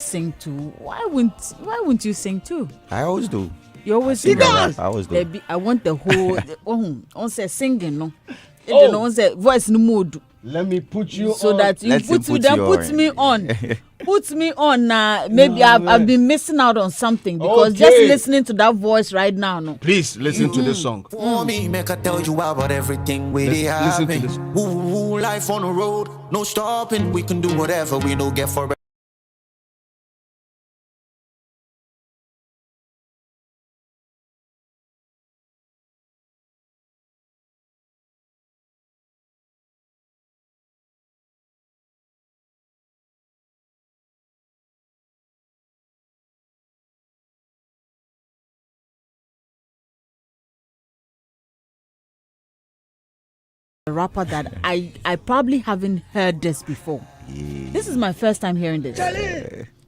sing too. Why wouldn't you sing too? I always do. You always sing do. I always do. I want the whole on say singing no. You know, on say voice no mood. Let me put you so on. That you put me on. Put me on now. Maybe I've been missing out on something because just listening to that voice right now. No. Please listen to this song. For me, make I tell you about everything we have. Listen to this. Ooh, life on the road, no stopping. We can do whatever we don't get for. A rapper that I probably haven't heard this before. Yeah. This is my first time hearing this.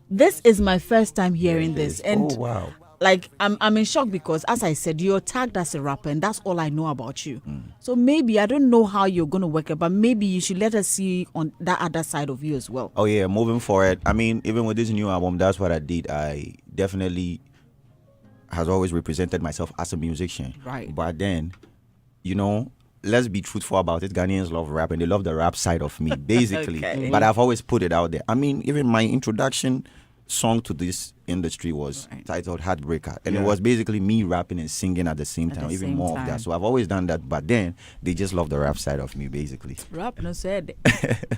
This is my first time hearing this. And wow. Like I'm in shock because, as I said, you're tagged as a rapper and that's all I know about you. So maybe I don't know how you're going to work it, but maybe you should let us see on that other side of you as well. Oh yeah, moving forward. I mean, even with this new album, that's what I did. I definitely has always represented myself as a musician. Right. But then, you know, let's be truthful about it. Ghanaians love rap and they love the rap side of me, basically. Okay. But I've always put it out there. I mean, even my introduction song to this industry was titled Heartbreaker. And it was basically me rapping and singing at the same time, even more of that. So I've always done that. But then they just love the rap side of me, basically. Rap no said.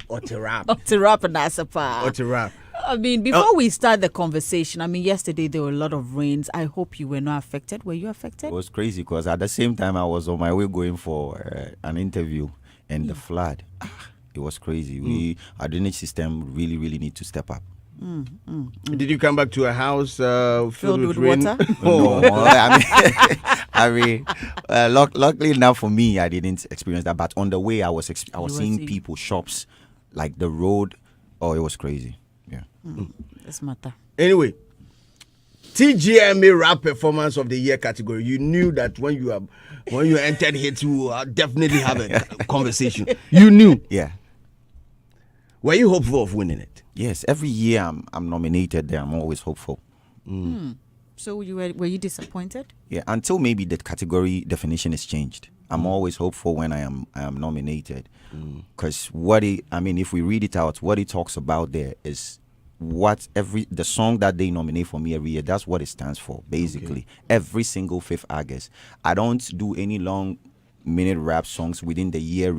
Or to rap. To rap and that's a part. Or to rap. I mean, before we start the conversation, I mean, yesterday there were a lot of rains. I hope you were not affected. Were you affected? It was crazy because at the same time I was on my way going for an interview and the flood. It was crazy. Our drainage system really need to step up. Did you come back to a house filled with rain? water? No, luckily enough for me, I didn't experience that. But on the way, I was seeing people, shops, like the road. Oh, it was crazy. Yeah. This matter. Anyway, TGMA Rap Performance of the Year category. You knew that when you entered Hitz, you would definitely have a conversation. You knew. Yeah. Were you hopeful of winning it? Yes. Every year I'm nominated there. I'm always hopeful. So were you disappointed? Yeah. Until maybe the category definition is changed. I'm always hopeful when I am nominated, because if we read it out, what it talks about there is the song that they nominate for me every year. That's what it stands for, basically. Every single 5th August. I don't do any long minute rap songs within the year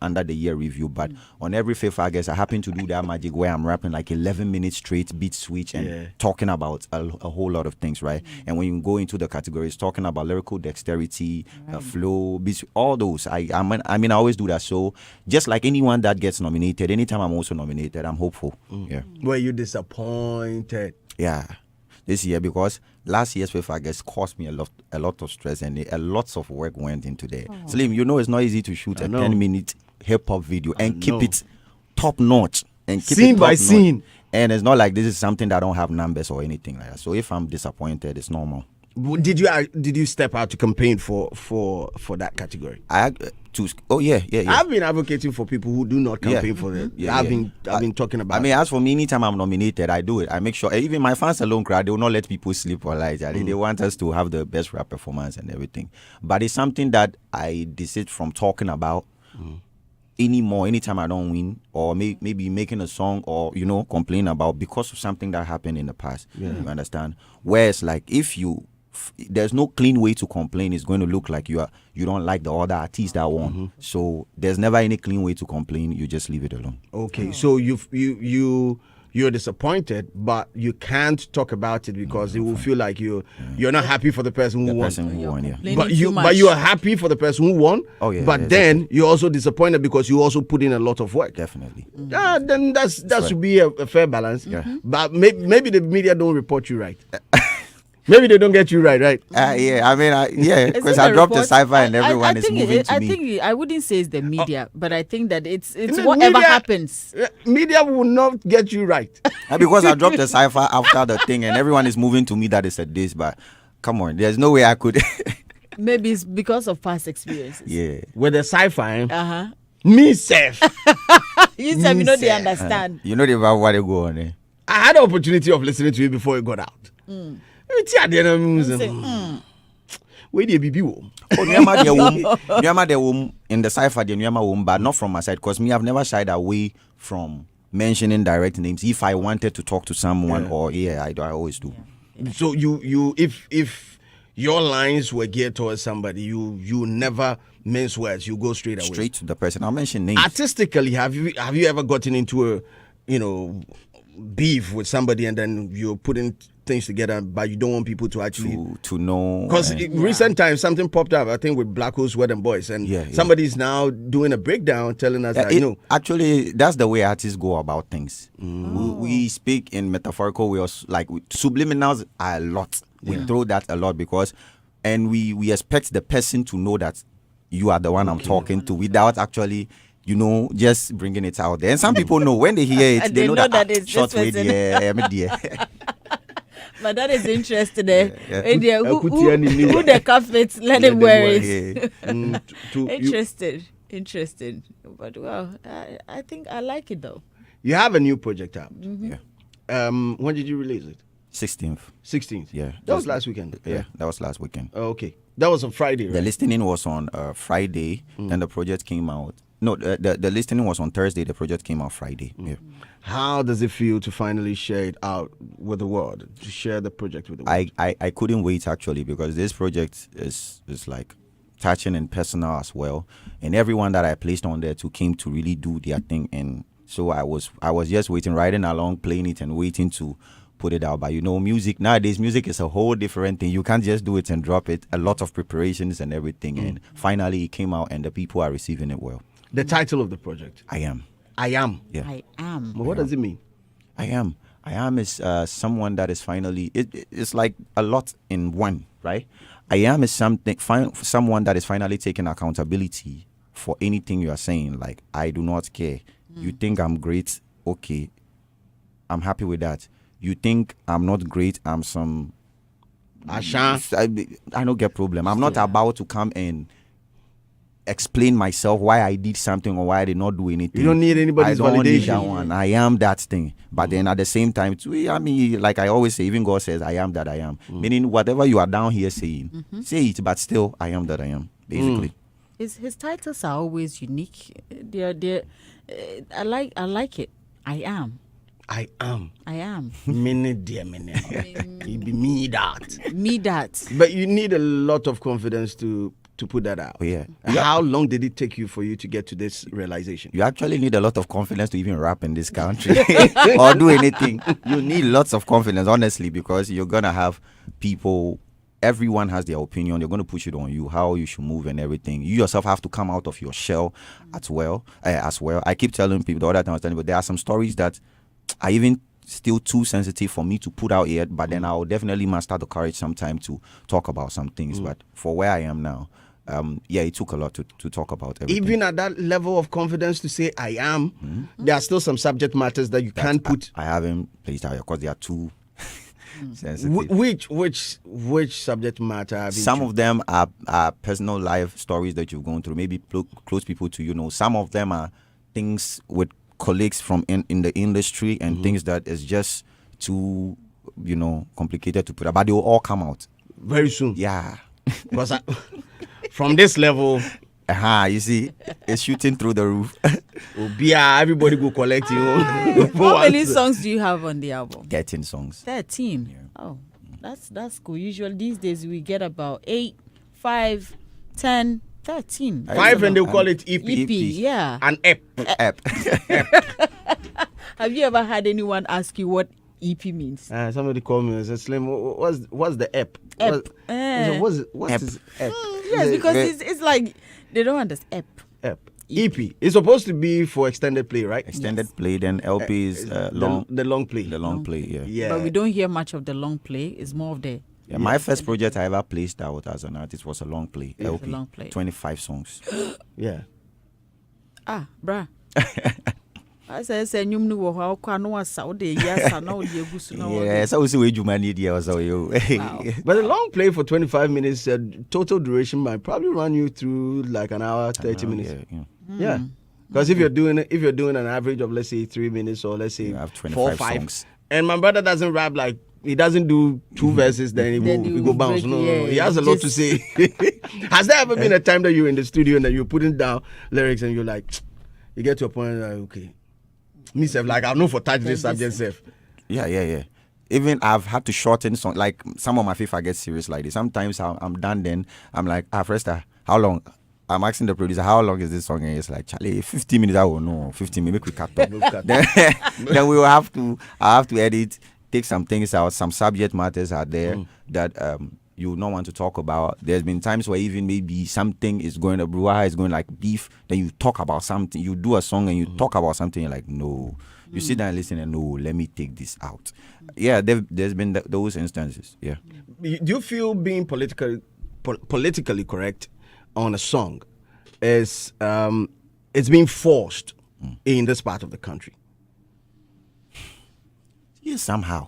under the year review, but on every 5th August I happen to do that magic where I'm rapping like 11 minutes straight, beat switch, and talking about a whole lot of things, right? And when you go into the categories, talking about lyrical dexterity, flow, beats, all those. I always do that. So just like anyone that gets nominated, anytime I'm also nominated, I'm hopeful. Yeah. Were you disappointed? Yeah. This year, because last year's 5th August cost me a lot of stress and a lot of work went into there. Slim, it's not easy to shoot a 10-minute hip-hop video and keep it top notch and keep scene it by scene. And it's not like this is something that I don't have numbers or anything like that. So if I'm disappointed, it's normal. Did you step out to campaign for that category? Yeah. I've been advocating for people who do not campaign for it. I've been talking about. I mean, as for me, anytime I'm nominated, I do it. I make sure. Even my fans alone cry. They will not let people sleep or lie. They want us to have the best rap performance and everything. But it's something that I desist from talking about anymore. Anytime I don't win, or maybe making a song or complain about because of something that happened in the past. You understand? Whereas like if there's no clean way to complain. It's going to look like you don't like the other artist that won. So there's never any clean way to complain. You just leave it alone. Okay, so you're disappointed, but you can't talk about it because it will feel like you're not happy for the person who won. But you are happy for the person who won. Oh yeah. But then you're also disappointed because you also put in a lot of work. Definitely. Then that should be a fair balance. But maybe the media don't report you right. Maybe they don't get you right? Because I dropped the cipher and everyone is moving to me. I wouldn't say it's the media, but I think that it's whatever happens. Media will not get you right. Because I dropped the cipher after the thing and everyone is moving to me that it's a diss, but come on, there's no way I could. Maybe it's because of past experiences. Yeah. With the cipher, me safe. You tell me, they understand. You know about what they go on there. I had the opportunity of listening to it before it got out. Where do you be? In the cipher, but not from my side, because me, I've never shied away from mentioning direct names. If I wanted to talk to someone, I always do. Yeah. So you, if your lines were geared towards somebody, you never mince words. You go straight to the person. I'll mention names. Artistically, have you ever gotten into a beef with somebody and then you're putting things together, but you don't want people to actually to know? Because in recent times something popped up, I think, with Black Hole's Wedding Boys, and somebody's now doing a breakdown telling us that actually that's the way artists go about things. We speak in metaphorical ways, like subliminals are a lot. We throw that a lot because we expect the person to know that you are the one I'm talking to without actually just bringing it out there. And some people know when they hear it, they know that it's short way But that is interesting. Who the carpets, let him wear it. Interesting. But I think I like it though. You have a new project out. Yeah. When did you release it? 16th. Yeah. That was last weekend. Yeah, that was last weekend. Oh, okay. That was on Friday, right? The listening was on Friday, then the project came out. No, the listening was on Thursday. The project came out Friday. Yeah. How does it feel to finally share it out with the world? To share the project with the world? I couldn't wait actually, because this project is like touching and personal as well, and everyone that I placed on there came to really do their thing, and so I was just waiting, riding along, playing it, and waiting to put it out. But music nowadays, music is a whole different thing. You can't just do it and drop it. A lot of preparations and everything, and finally it came out, and the people are receiving it well. The title of the project? I Am. I Am. Yeah. I Am. But what does it mean? I Am. I Am is someone that is finally. It's like a lot in one, right? I Am is someone that is finally taking accountability for anything you are saying. Like, I do not care. You think I'm great? Okay, I'm happy with that. You think I'm not great? I'm some. I don't get problem. I'm not about to come and explain myself why I did something or why I did not do anything. You don't need anybody's validation. Need that one. I am that thing. But then at the same time, too, I mean, like I always say, even God says, I am that I am. Meaning whatever you are down here saying, say it, but still, I am that I am, basically. His titles are always unique. I like it. I am. I am. I am. It be me that. Me that. But you need a lot of confidence to put that out. Yeah. How long did it take you for you to get to this realization? You actually need a lot of confidence to even rap in this country or do anything. You need lots of confidence, honestly, because you're going to have people, everyone has their opinion. They're going to push it on you, how you should move and everything. You yourself have to come out of your shell as well. I keep telling people, the other time I was telling you, but there are some stories that are even still too sensitive for me to put out yet, but then I'll definitely muster the courage sometime to talk about some things. But for where I am now, it took a lot to talk about everything. Even at that level of confidence to say I am, there are still some subject matters that you can't put. I haven't placed out because they are too sensitive. Which subject matter? Some of them are personal life stories that you've gone through, maybe close people to you. Some of them are things with colleagues from in the industry and things that is just too complicated to put out, but they will all come out very soon. Yeah. Because from this level, you see, it's shooting through the roof. Everybody go collect you. How many songs do you have on the album? 13 songs. 13. Yeah. Oh, that's cool. Usually these days we get about 8, 5, 10, 13. 5 and they'll call it EP. Yeah. An EP. Have you ever had anyone ask you what EP means? Somebody called me and said, Slim, what's the EP? EP. What's this EP? Yes, because it's like they don't understand EP. EP. It's supposed to be for extended play, right? Extended play, then LP is long. The long play. The long play, yeah. But we don't hear much of the long play. It's more of the... Yeah, my first project I ever placed out as an artist was a long play, LP. A long play. 25 songs. Yeah. Bruh. I said, "Nyum nu wo ha kwa no asa de yasa na o de egusu na wo." Yeah, so we see we juma need here so you. But a long play for 25 minutes, total duration might probably run you through like an hour, 30 minutes. Yeah. Because if you're doing an average of, let's say, 3 minutes or let's say 4 or 5 songs. And my brother doesn't rap like, he doesn't do two verses, then he go bounce. No, he has a lot to say. Has there ever been a time that you're in the studio and that you're putting down lyrics and you're like, you get to a point like, okay, me self, like I know for touch this subject self. Yeah. Even I've had to shorten song. Like some of my FIFA get serious like this. Sometimes I'm done. Then I'm like, Fresta, how long? I'm asking the producer, how long is this song? And it's like, Charlie, 15 minutes. I will know. 15 minutes. Make we cut off. Then we will have to. I have to edit. Take some things out. Some subject matters are there that you don't want to talk about. There's been times where even maybe something is going to brew, is going like beef. Then you talk about something. You do a song and you talk about something. You're like, no. You sit down and listen and no, let me take this out. Yeah, there's been those instances. Yeah. Do you feel being politically correct on a song is it's being forced in this part of the country? Yeah, somehow.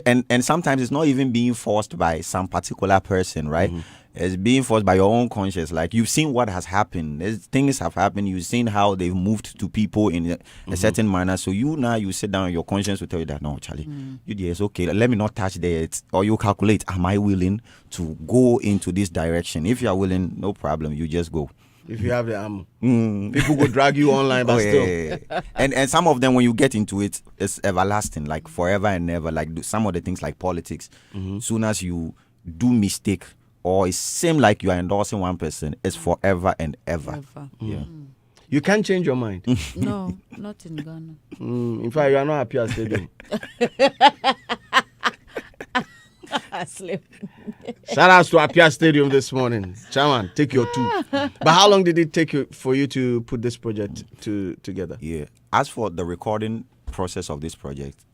And sometimes it's not even being forced by some particular person, right? It's being forced by your own conscience. Like you've seen what has happened. Things have happened. You've seen how they've moved to people in a certain manner. So you sit down, your conscience will tell you that, no, Charlie, it's okay. Let me not touch there. Or you calculate, am I willing to go into this direction? If you are willing, no problem. You just go. If you have the ammo, people will drag you online, but still. Yeah. And some of them, when you get into it, it's everlasting, like forever and ever. Like some of the things like politics, soon as you do mistake or it seems like you are endorsing one person, it's forever and ever. Yeah. You can't change your mind. No, not in Ghana. In fact, you are not happy at stadium. Shout out to Apia Stadium this morning. Chairman, take your two. But how long did it take for you to put this project together? Yeah. As for the recording process of this project,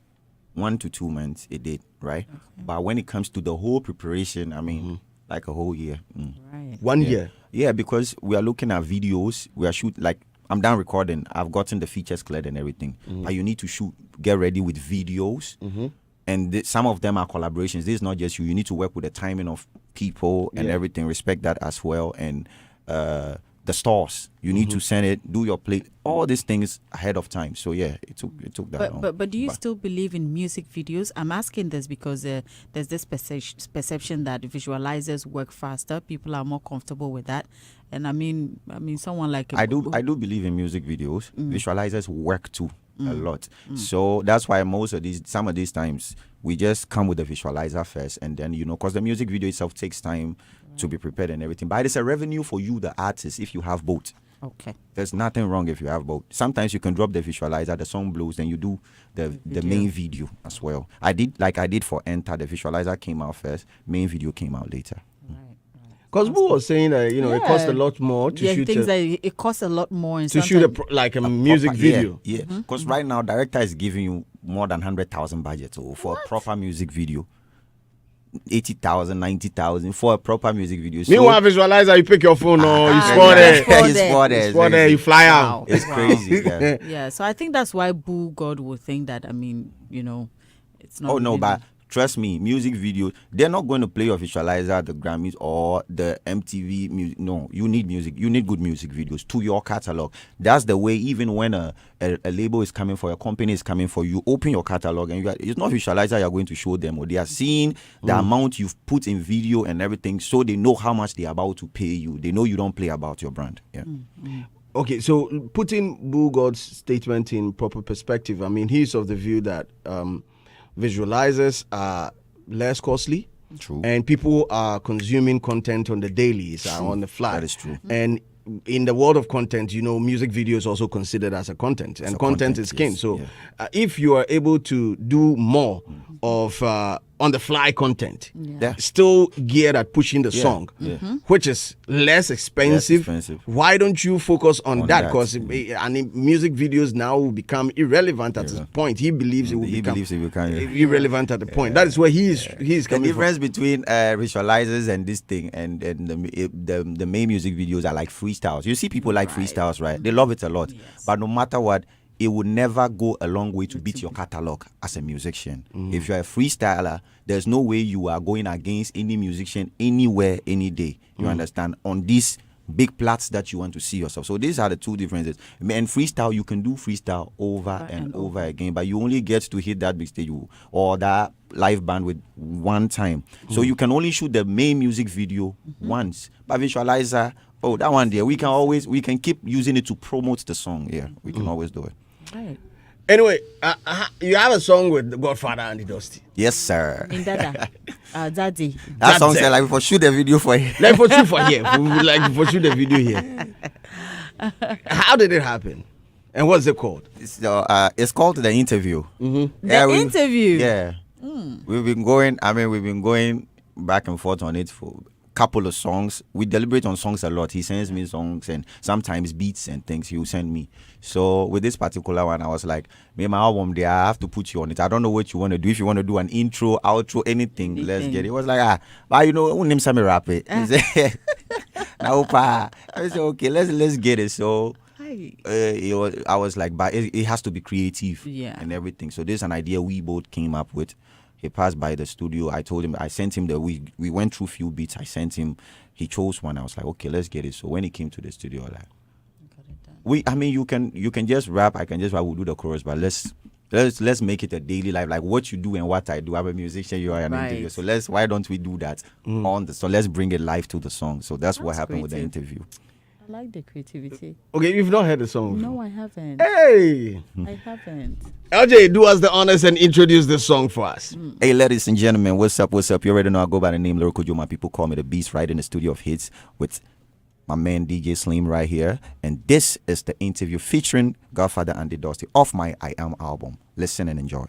1 to 2 months it did, right? Okay. But when it comes to the whole preparation, I mean, like a whole year. Right. 1 year? Yeah, because we are looking at videos. We are shooting, like, I'm done recording. I've gotten the features cleared and everything. But you need to get ready with videos. And some of them are collaborations. This is not just you. You need to work with the timing of people and everything. Respect that as well. And the stores, you need to send it, do your play, all these things ahead of time. So yeah, it took that long. But do you still believe in music videos? I'm asking this because there's this perception that visualizers work faster. People are more comfortable with that. And I mean, someone like I do believe in music videos. Visualizers work too. A lot. So that's why some of these times we just come with the visualizer first, and then because the music video itself takes time to be prepared and everything. But it's a revenue for you, the artist, if you have both. Okay. There's nothing wrong if you have both. Sometimes you can drop the visualizer, the song blows, then you do the main video as well. I did for Enter. The visualizer came out first, main video came out later. Because Boo was saying that it costs a lot more to shoot. It costs a lot more to shoot a music video. Yeah, because right now director is giving you more than 100,000 budget for a proper music video. 80,000, 90,000 for a proper music video. So, meanwhile, visualizer, you pick your phone or you score there. You fly out. It's crazy. Yeah. So I think that's why Boo God would think that. I mean, it's not. Oh no, but trust me, music videos, they're not going to play your visualizer at the Grammys or the MTV music. No, you need music. You need good music videos to your catalog. That's the way, even when a label is coming for, a company is coming for, you open your catalog and it's not visualizer you're going to show them, or they are seeing the amount you've put in video and everything, so they know how much they're about to pay you. They know you don't play about your brand. Yeah. Okay, so putting Boo God's statement in proper perspective, I mean, he's of the view that visualizers are less costly. True. And people are consuming content on the dailies, on the fly. That is true. And in the world of content, music video is also considered as a content, and content is king. So if you are able to do more of on the fly content, still geared at pushing the song, which is less expensive, why don't you focus on that? Because music videos now will become irrelevant at this point. He believes it will become irrelevant at the point. That is where he's coming from. The difference between visualizers and this thing and the main music videos are like freestyles. You see people like freestyles, right? They love it a lot. Yes. But no matter what, it would never go a long way to beat your catalog as a musician. If you're a freestyler, there's no way you are going against any musician anywhere, any day. You understand? On this big plots that you want to see yourself. So these are the two differences. And freestyle, you can do freestyle over and over again, but you only get to hit that big stage or that live band with one time. So you can only shoot the main music video once. But visualizer, that one there, we can keep using it to promote the song. Yeah, we can always do it. Right. Anyway, you have a song with Godfather and the Dusty. Yes, sir. In Dada. Daddy. That song said like for shoot the video for you. Like for shoot for here. We would like for shoot the video here. How did it happen? And what's it called? It's called The Interview. Mm-hmm. The Interview. Yeah. We've been going back and forth on it for couple of songs. We deliberate on songs a lot. He sends me songs and sometimes beats and things he will send me. So with this particular one, I was like, me my album there, I have to put you on it. I don't know what you want to do. If you want to do an intro, outro, anything. Let's get it. It was like, but you know, name some rap it. Now, I said, okay, let's get it. So I was like, but it has to be creative and everything. So this is an idea we both came up with. He passed by the studio. I told him, I sent him we went through few beats. I sent him. He chose one. I was like, okay, let's get it. So when he came to the studio, you can just rap. I can just rap. We'll do the chorus, but let's make it a daily life, like what you do and what I do. I'm a musician. You are an interviewer. So why don't we do that so let's bring it live to the song. So that's what happened with the interview. I like the creativity. Okay, you've not heard the song before? No, I haven't. Hey! I haven't. LJ, do us the honors and introduce the song for us. Hey, ladies and gentlemen, what's up? You already know I go by the name Lyrical Joe. My people call me the Beast, right in the studio of Hitz with my man DJ Slim right here. And this is the interview featuring Godfather and the Dusty off my I Am album. Listen and enjoy.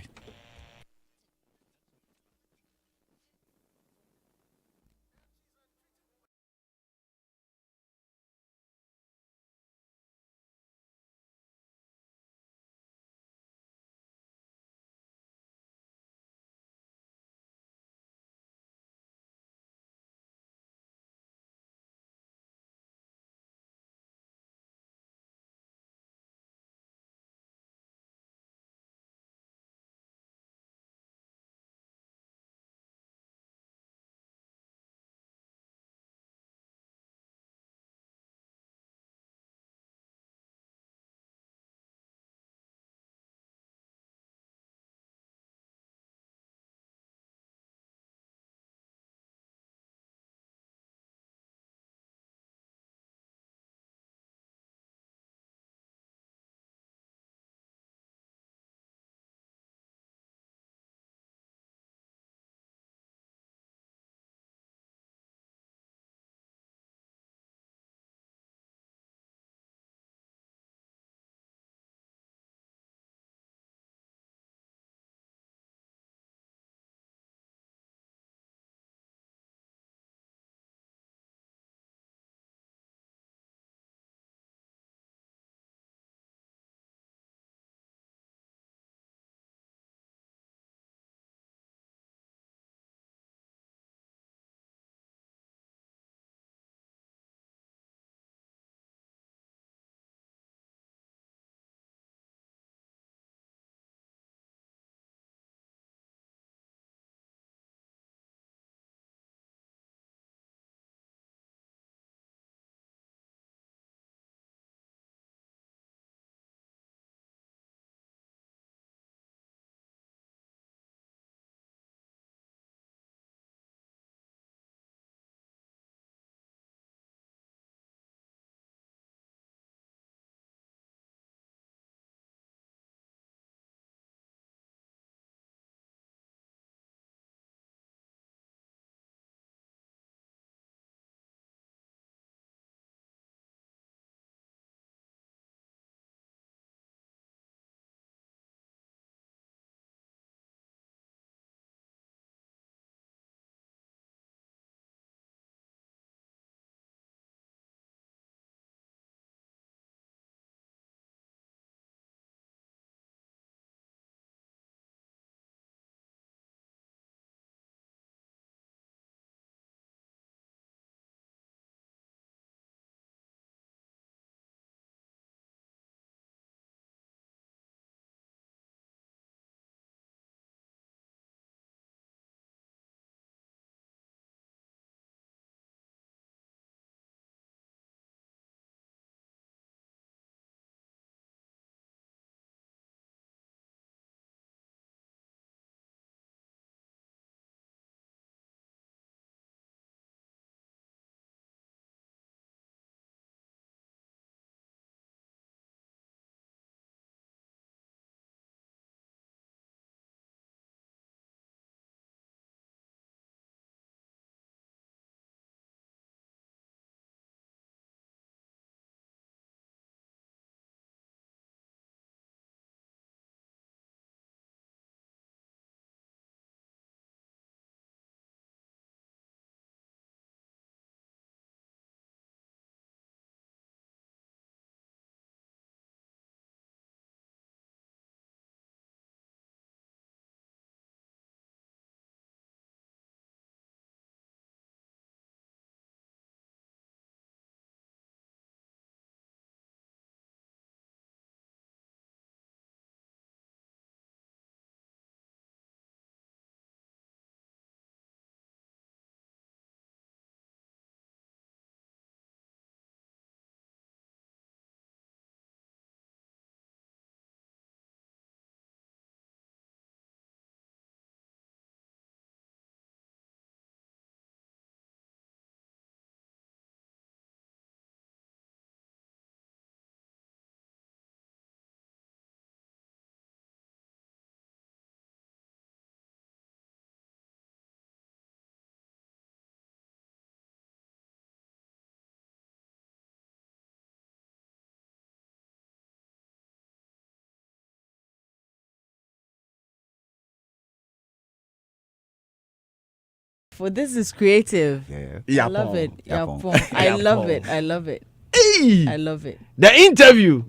For this is creative. Yeah. I love it. Yapon. I love it. I love it. Hey, I love it. the interview.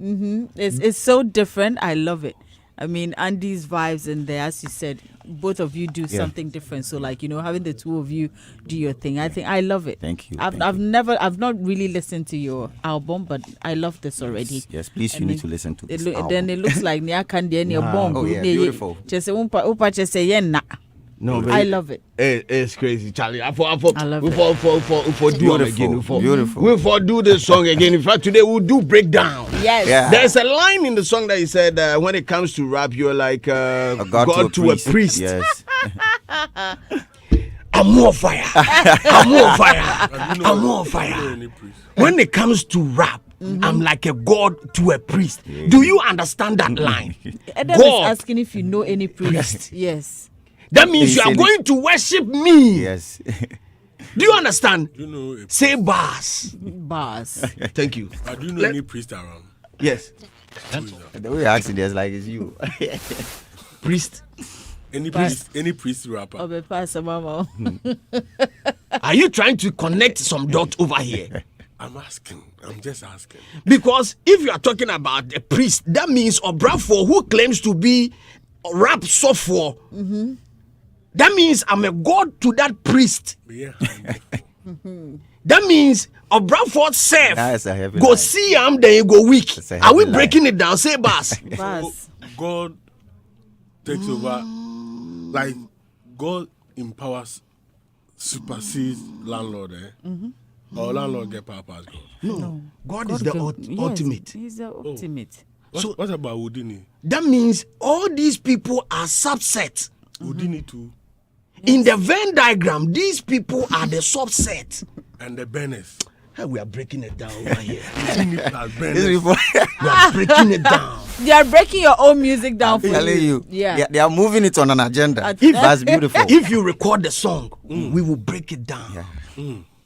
It's so different. I love it. I mean, Andy's vibes in there, as you said, both of you do something different. So, like, having the two of you do your thing, I think I love it. Thank you. I've not really listened to your album, but I love this already. Yes, please, you need to listen to this album. Then it looks like Nia Kandi and your bomb. Oh, yeah, beautiful. No, I love it. It's crazy, Charlie. I love it. We do it again. Beautiful. We do this song again. In fact, today we'll do breakdown. Yes. Yeah. There's a line in the song that you said when it comes to rap, you're like a God to a priest. Yes. I'm more fire. I'm more fire. I'm more fire. When it comes to rap, I'm like a god to a priest. Yeah. Do you understand that line? Adam is asking if you know any priest. Yes. That means you are going to worship me. Yes. Do you understand? Do you know a Say bars. Bars. Thank you. Do you know any priest around? Yes. The way you're asking this, like, it's you. Priest. Any priest rapper? Are you trying to connect some dots over here? I'm asking. I'm just asking. Because if you are talking about a priest, that means Obrafo who claims to be a rap software. That means I'm a god to that priest. Yeah. That means Obrafo self That's a heavy go line. see him, then you go weak. That's a Are we heavy breaking it down? Say bars. Bars. God takes over. Like, God empowers, supersedes landlord, or landlord get power past God. No. God is the ultimate. He's the ultimate. What about Houdini? That means all these people are subsets. Houdini too. In the Venn diagram, these people are the subset. And the Benners. Hey, we are breaking it down over here. Houdini plus This Benners. before- We are breaking it down. They are breaking your own music down for telling you. Yeah. They are moving it on an agenda. If- That's beautiful. If you record the song, we will break it down.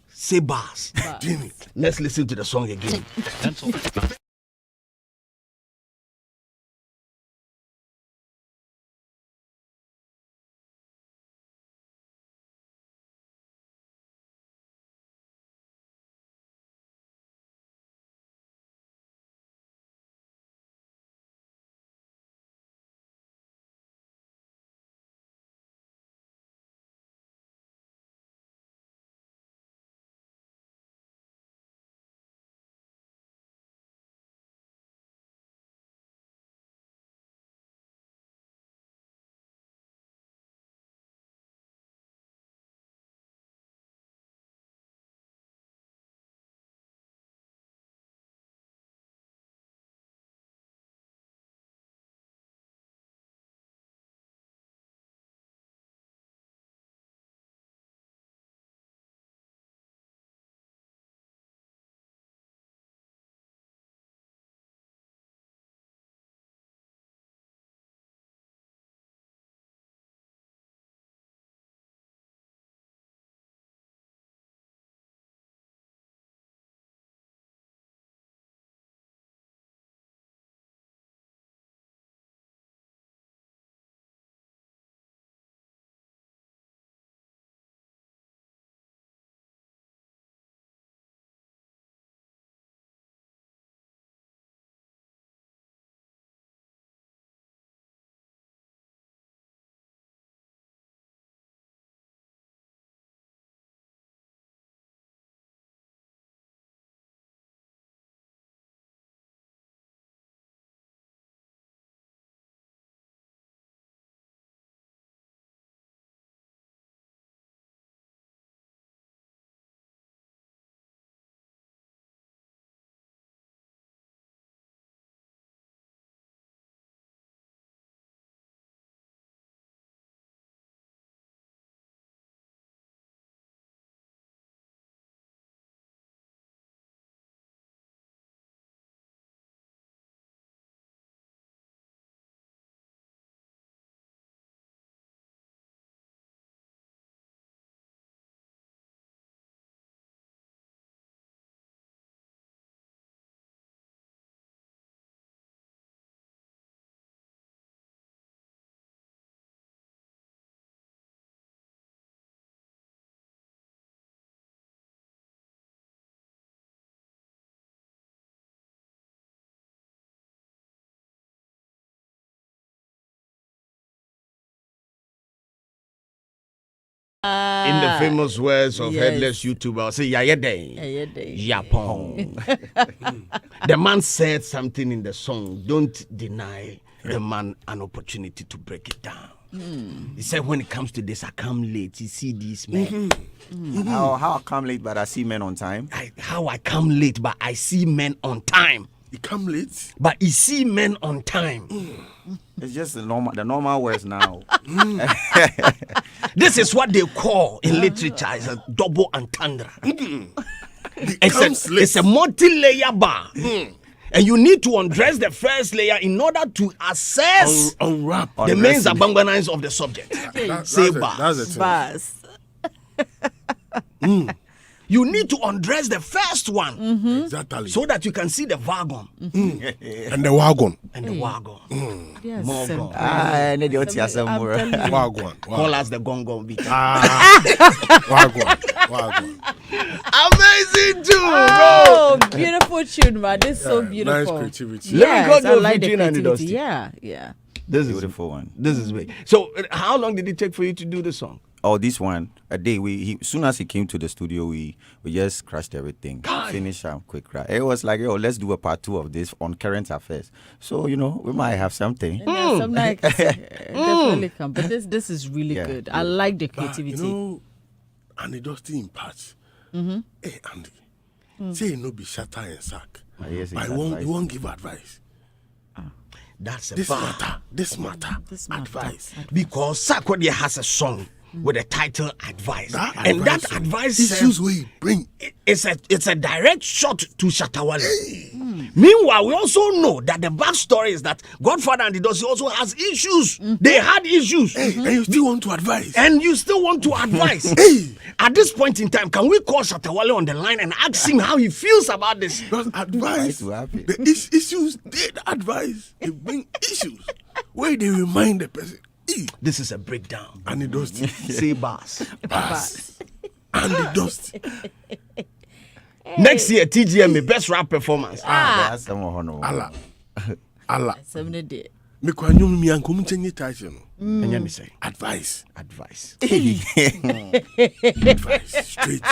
Say bars. Houdini. Let's listen to the song again. In the famous words of yes. headless YouTuber, I'll say Yayede. Japan. The man said something in the song. Don't deny the man an opportunity to break it down. He said, when it comes to this, I come late. You see these men. How I come late, but I see men on time. How I come late, but I see men on time. You come late, but you see men on time. It's just the normal words now. This is what they call in literature is a double entendre. It's a multi-layer bar. And you need to undress the first layer in order to assess unwrap the main zabangbanines of the subject. Say bars. Bars. You need to undress the first one exactly so that you can see the wagon and the wagon and the wagon. Yes, More simple. gone. I need to hear some more. wagon. Call us the gong beat. Wagon. Amazing tune, Oh, beautiful tune, man. This is so beautiful. Nice creativity. Lyrical Yes, I Joe like the featuring Andy creativity. Dusty. Yeah. This is Beautiful one. This is big. So, how long did it take for you to do the song? Oh, this one a day. Soon as he came to the studio, we just crashed everything. Finish quick. Right? It was like, let's do a part 2 of this on current affairs. So we might have something. And there's some like definitely come, but this is really good. I like the But, creativity. Andy Dusty in parts. Hey, Andy, say no be shatter and sack. Yes, But it's you advice. won't give advice. That's a This bar. matter. This matter. Advice. Because Sarkodie has a song with the title Advice. And that advice issues we bring. it's a direct shot to Shatawale. Meanwhile, we also know that the backstory is that Godfather and Didossi also has issues. They had issues. And you still want to advise. And you still want to advise. At this point in time, can we call Shatawale on the line and ask him how he feels about this? Because advice, to happen. the issues, they advise, they bring issues where they remind the person. This is a breakdown. Andy Dusty. Say bars. Andy Dusty. Next year, TGM, best rap performance. That's some more honor. Allah. Somebody did. Me kwa nyomi mi anko mu chenye title no. And let me say, Advice. advice. Advice. Straight.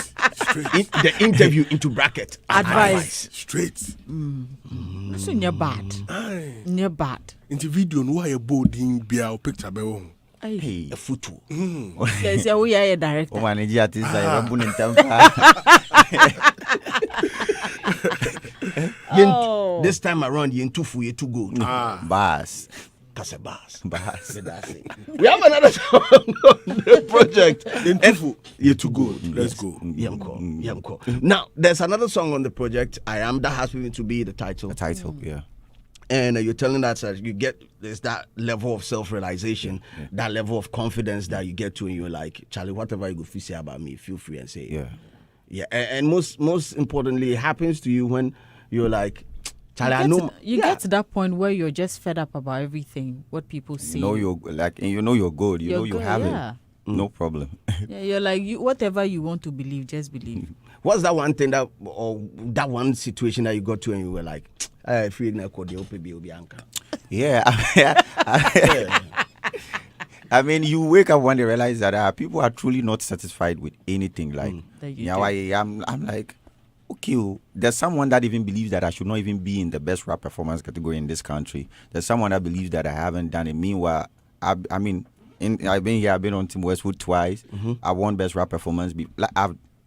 The interview into bracket. Advice. Straight. So you're bad. Aye. You're bad. Into video no why boarding bia o picture be wo. Hey. A photo. They say we are a director. Oh, manager artist, I don't in temper. Oh. This time around, you into fu, you too good. Bars. That's a bars. Bars. We have another song on the project. Entufu, you too good. Let's go. Yamko. Now, there's another song on the project, I Am, that has to be the title. The title, yeah. And you're telling us that you get there's that level of self-realization, that level of confidence that you get to, and you're like, Charlie, whatever you go say about me, feel free and say it. Yeah. Yeah. And most importantly, it happens to you when you're like, Charlie, I know. You get to that point where you're just fed up about everything, what people say. You know you're like, and you know you're good. You know you good, have yeah. it. No problem. Yeah, you're like, whatever you want to believe, just believe. What's that one thing that, or that one situation that you got to and you were like, I feel like Bianca. Yeah. I mean, you wake up one day realize that people are truly not satisfied with anything. Like, That you yeah, I'm like, okay, there's someone that even believes that I should not even be in the best rap performance category in this country. There's someone that believes that I haven't done it. Meanwhile, I've been here, I've been on Team Westwood twice. I won best rap performance.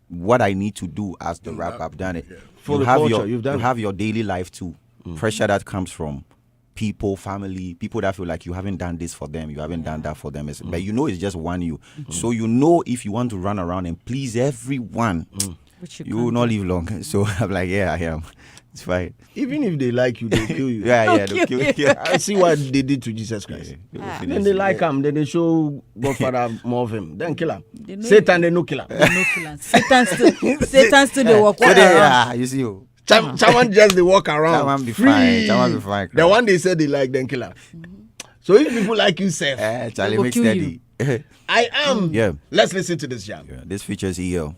What I need to do as the rap, I've done it. Yeah. For the have culture, you've done you it. have your daily life too. Pressure that comes from people, family, people that feel like you haven't done this for them, you haven't done that for them. But you know it's just one you. So you know if you want to run around and please everyone, Which you will not live long. So I'm like, yeah, I am. It's fine. Even if they like you, they kill you. Yeah, they'll kill you. Yeah. I see what they did to Jesus Christ. They will Then finish they it. like him, then they show Godfather more of him. Then kill him. know Satan, they no kill him. No killer. Satan still they walk So around. yeah, you see. Someone just they walk around. Someone be free. fine. Someone be fine. The one they said they like, then kill him. So if people like you, say, Charlie will make kill steady. I am. Yeah. Let's listen to this jam. Yeah, this features EL.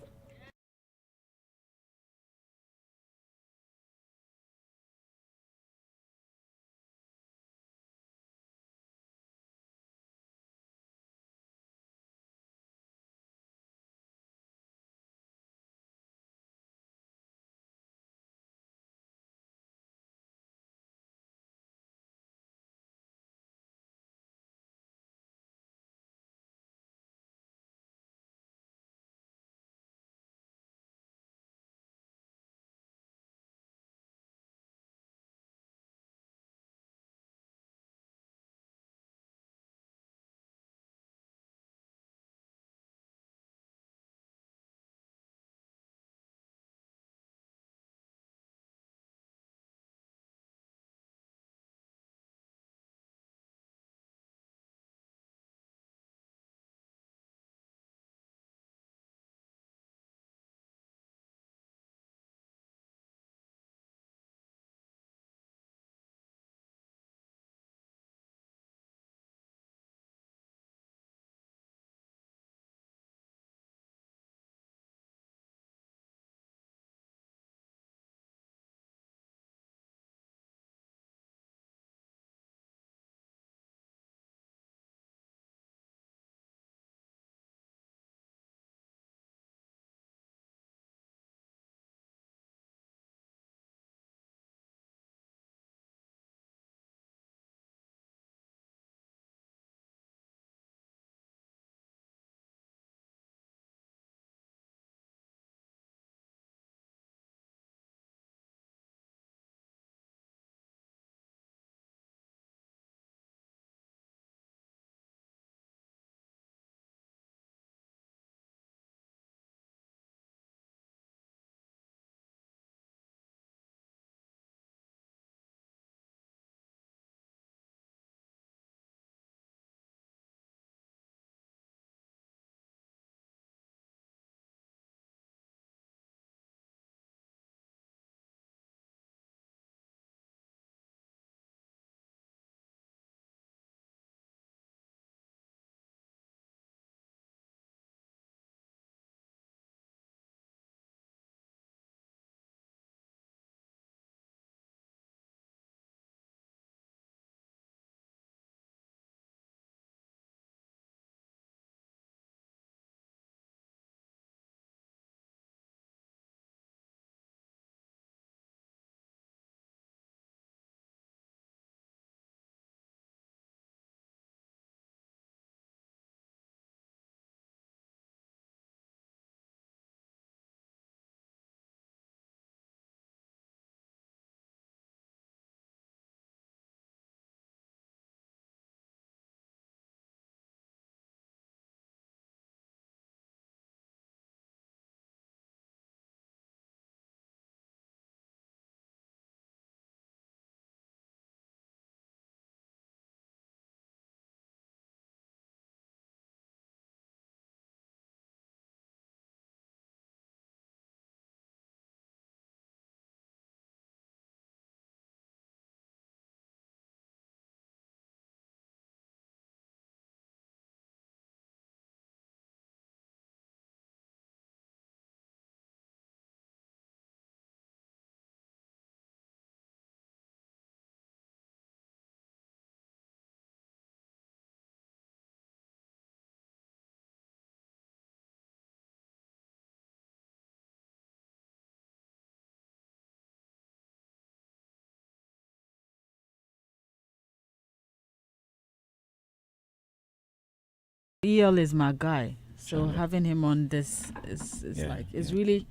EL is my guy. So having him on this is really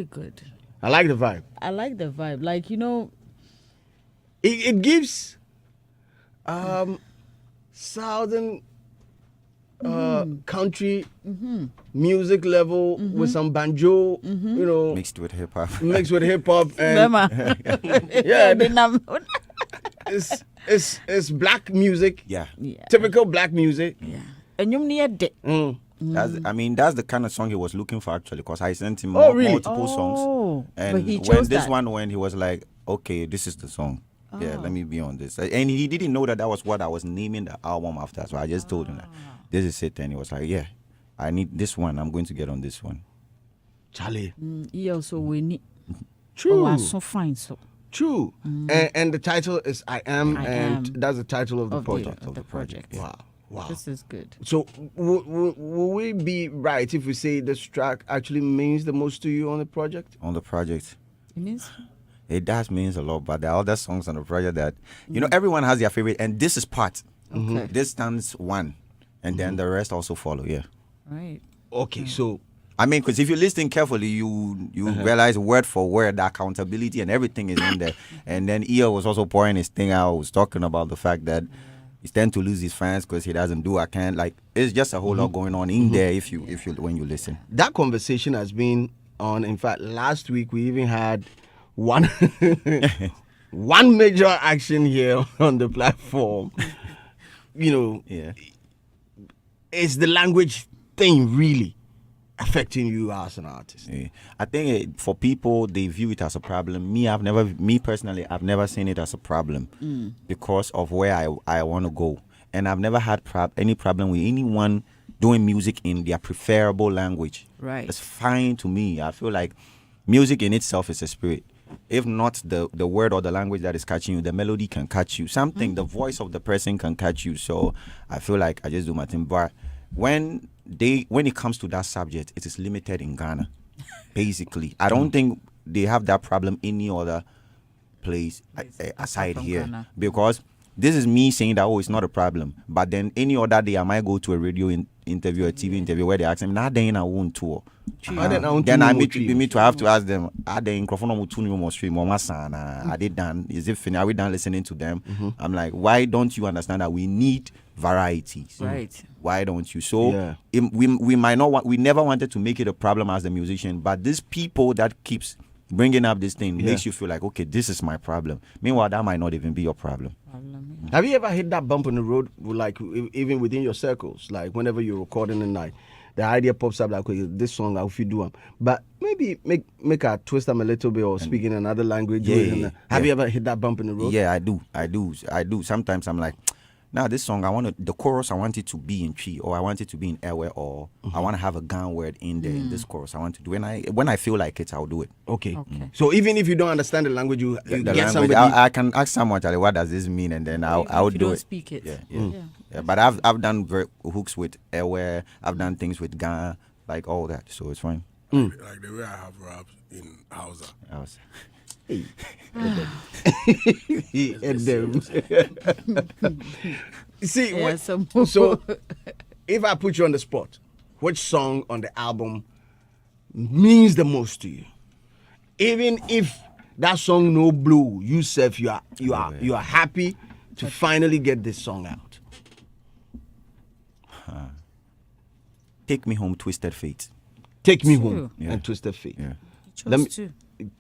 good. I like the vibe. I like the vibe. Like, It gives southern country music level with some banjo, Mixed with hip hop. mixed with hip hop, and it's black music. Yeah. Typical black music. Yeah. And you need it. That's the kind of song he was looking for actually, because I sent him really? multiple songs, and but he when chose this that. one went, he was like, "Okay, this is the song. Yeah, let me be on this." And he didn't know that was what I was naming the album after, so I just told him that this is it, and he was like, "Yeah, I need this one. I'm going to get on this one." Charlie. He also we need. True. Oh, I'm so fine. So True. And the title is I Am, I and Am that's the title of the project. of the project. Wow. This is good. So, will we be right if we say this track actually means the most to you on the project? On the project, It means it does means a lot, but there are other songs on the project that everyone has their favorite, and this is part. okay. This stands one, and then the rest also follow. Yeah. Right. Okay, so I mean, because if you listen carefully, you realize word for word the accountability and everything is in there. And then Eo was also pouring his thing out. Was talking about the fact that he's tend to lose his fans because he doesn't do. I can't like. It's just a whole lot going on in there if you when you listen. that conversation has been on. In fact, last week we even had one one major action here on the platform. Yeah. Is the language thing really affecting you as an artist? Yeah. I think for people, they view it as a problem. Me personally, I've never seen it as a problem because of where I want to go. And I've never had any problem with anyone doing music in their preferable language. Right. It's fine to me. I feel like music in itself is a spirit. If not the word or the language that is catching you, the melody can catch you. Something, the voice of the person can catch you. So I feel like I just do my thing. But when it comes to that subject, it is limited in Ghana. Basically, I don't think they have that problem any other place aside from here, Ghana. because this is me saying that it's not a problem. But then any other day I might go to a radio interview, a TV interview where they ask me, "Nah, then I won't tour." Then I meet to have to ask them, "Are they in stream? Are they done? Is it finished? Are we done listening to them?" I'm like, why don't you understand that we need varieties? Right. Why don't you? So we might not we never wanted to make it a problem as the musician, but these people that keeps bringing up this thing makes you feel like, okay, this is my problem. Meanwhile, that might not even be your problem. Have you ever hit that bump on the road, like even within your circles, like whenever you're recording at night, the idea pops up like, okay, this song I'll you do them, but maybe make a twist them a little bit or speak in another language. Have you ever hit that bump in the road? Yeah, I do. Sometimes I'm like, now this song the chorus I want it to be in Chi, or I want it to be in Ewe, or I want to have a Gan word in there in this chorus. I want to do when I feel like it, I'll do it. Okay. So even if you don't understand the language, you The get language, somebody. I can ask someone, Charlie, what does this mean, and then I'll If you do don't it. speak it. Yeah. But I've done hooks with Ewe. I've done things with Gan, like all that. So it's fine. Like the way I have raps in Hausa. And them. See, Yeah, so if I put you on the spot, which song on the album means the most to you? Even if that song no blue, you are happy to finally get this song out. Take Me Home, Twisted Fate. Take Me Two. Home Yeah. and Twisted Fate. Yeah. Chose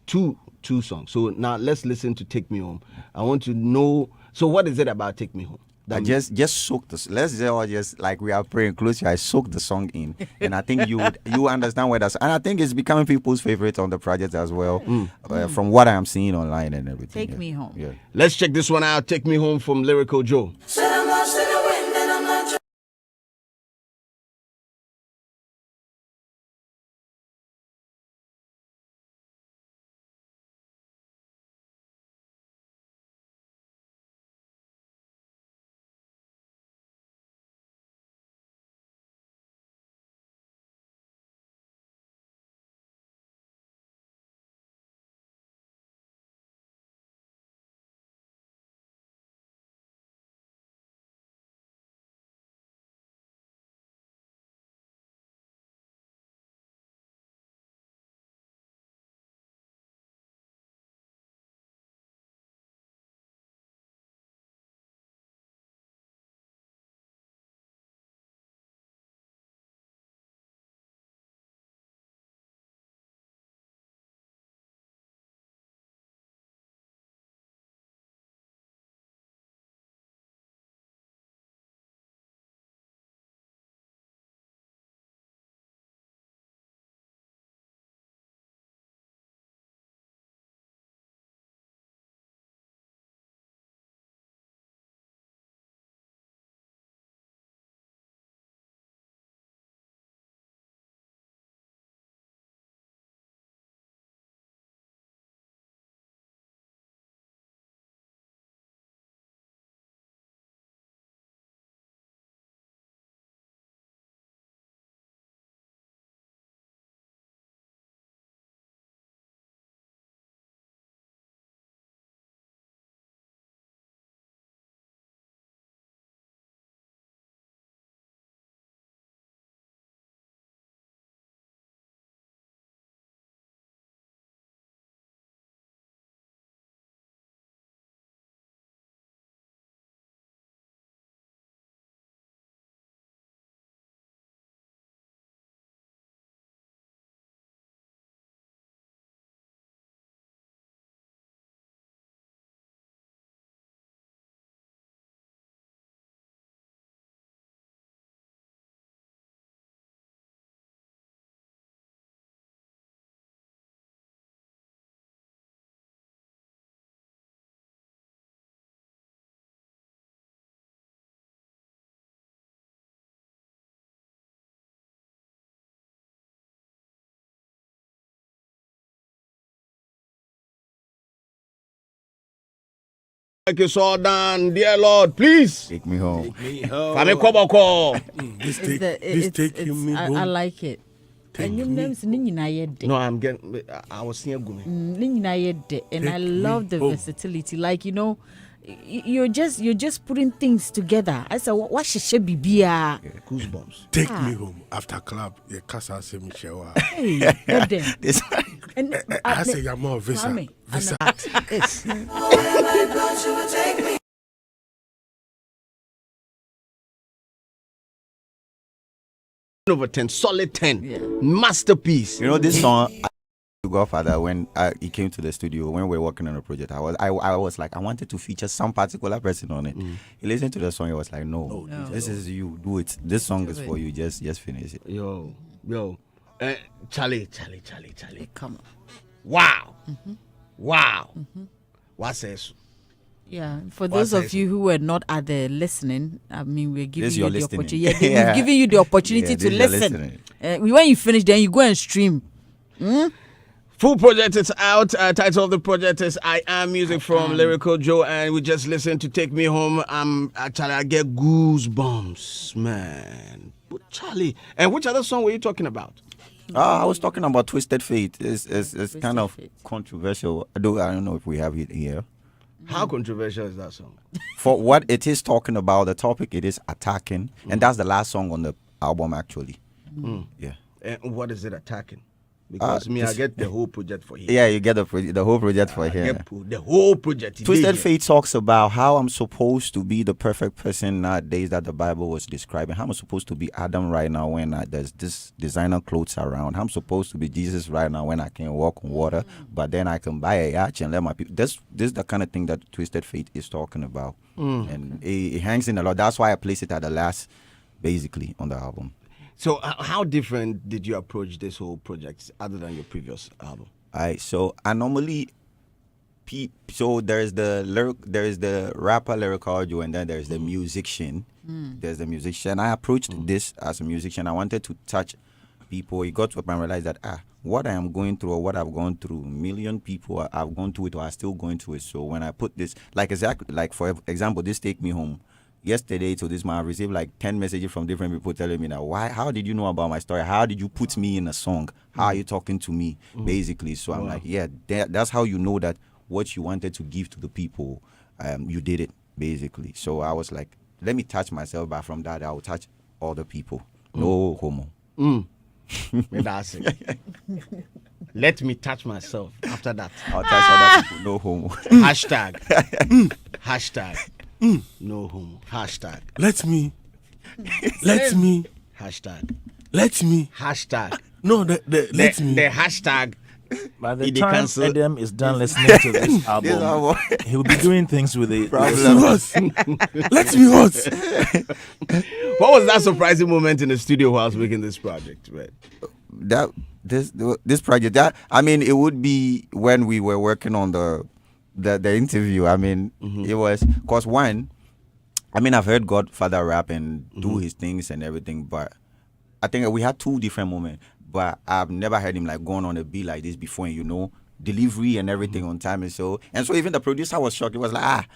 two. Two songs. So now let's listen to Take Me Home. I want to know. So what is it about Take Me Home? I just soak this. Let's say, or just like we are praying, close your eyes, soak the song in, and I think you understand where that's. And I think it's becoming people's favorite on the project as well, from what I am seeing online and everything. Take Me Home. Yeah. Let's check this one out. Take Me Home from Lyrical Joe. Like it's all done, dear Lord, please Take me home. Fame Koboko. This taking me home. I like it. And your name's No, I'm getting. I was seeing Gumi. And I love the versatility. Like, you know, you're just putting things together. I said, what should be Goosebumps. Take me home after club. Yeah, casa se Michelle. Hey, get them. And I say you're more visa. Over 10, solid 10, masterpiece. You know this song, Godfather, when he came to the studio when we were working on a project, I was like, I wanted to feature some particular person on it. He listened to the song, he was like, no. This is you, do it. This song is for you. Just finish it. Yo, Charlie, Come on. wow, wow. What says? Yeah, for those of you who were not at the listening, I mean, we're giving you the opportunity. Yeah, we're giving you the opportunity to listen. When you finish, then you go and stream. Full project is out. Title of the project is I Am, music from Lyrical Joe, and we just listened to Take Me Home. Actually, I get goosebumps, man. But Charlie, and which other song were you talking about? I was talking about Twisted Fate. It's kind of controversial. I don't know if we have it here. How controversial is that song? For what it is talking about, the topic it is attacking, and that's the last song on the album actually. Yeah. And what is it attacking? Because I get the whole project for here. Yeah, you get the whole project for here. The whole project. Twisted Fate talks about how I'm supposed to be the perfect person nowadays that the Bible was describing. How I'm supposed to be Adam right now when there's this designer clothes around. How I'm supposed to be Jesus right now when I can walk on water, but then I can buy a yacht and let my people. This is the kind of thing that Twisted Fate is talking about, and it hangs in a lot. That's why I place it at the last, basically, on the album. So how different did you approach this whole project other than your previous album? So I normally, there's the rapper Lyrical Joe, and then there's the musician. There's the musician. I approached this as a musician. I wanted to touch people. It got to a point I realized that what I am going through or what I've gone through, million people have gone through it or are still going through it. So when I put this, like for example, this Take Me Home. Yesterday to this man, I received like 10 messages from different people telling me now, how did you know about my story? How did you put me in a song? How are you talking to me? Basically. So I'm like, yeah, that's how you know that what you wanted to give to the people, you did it, basically. So I was like, let me touch myself, but from that, I will touch other people. No homo. That's it. Let me touch myself. After that, I'll touch other people. No homo. Hashtag. No homo. Hashtag. Let me. Hashtag. Let me. Hashtag. No, let me. The hashtag. By the time Adam is done listening to this album, he'll be doing things with it. Let me what? What was that surprising moment in the studio while I was making this project, man? This project, it would be when we were working on the interview. It was because I've heard Godfather rap and do his things and everything, but I think we had two different moments. But I've never heard him like going on a beat like this before, and delivery and everything on time. And so even the producer was shocked. He was like,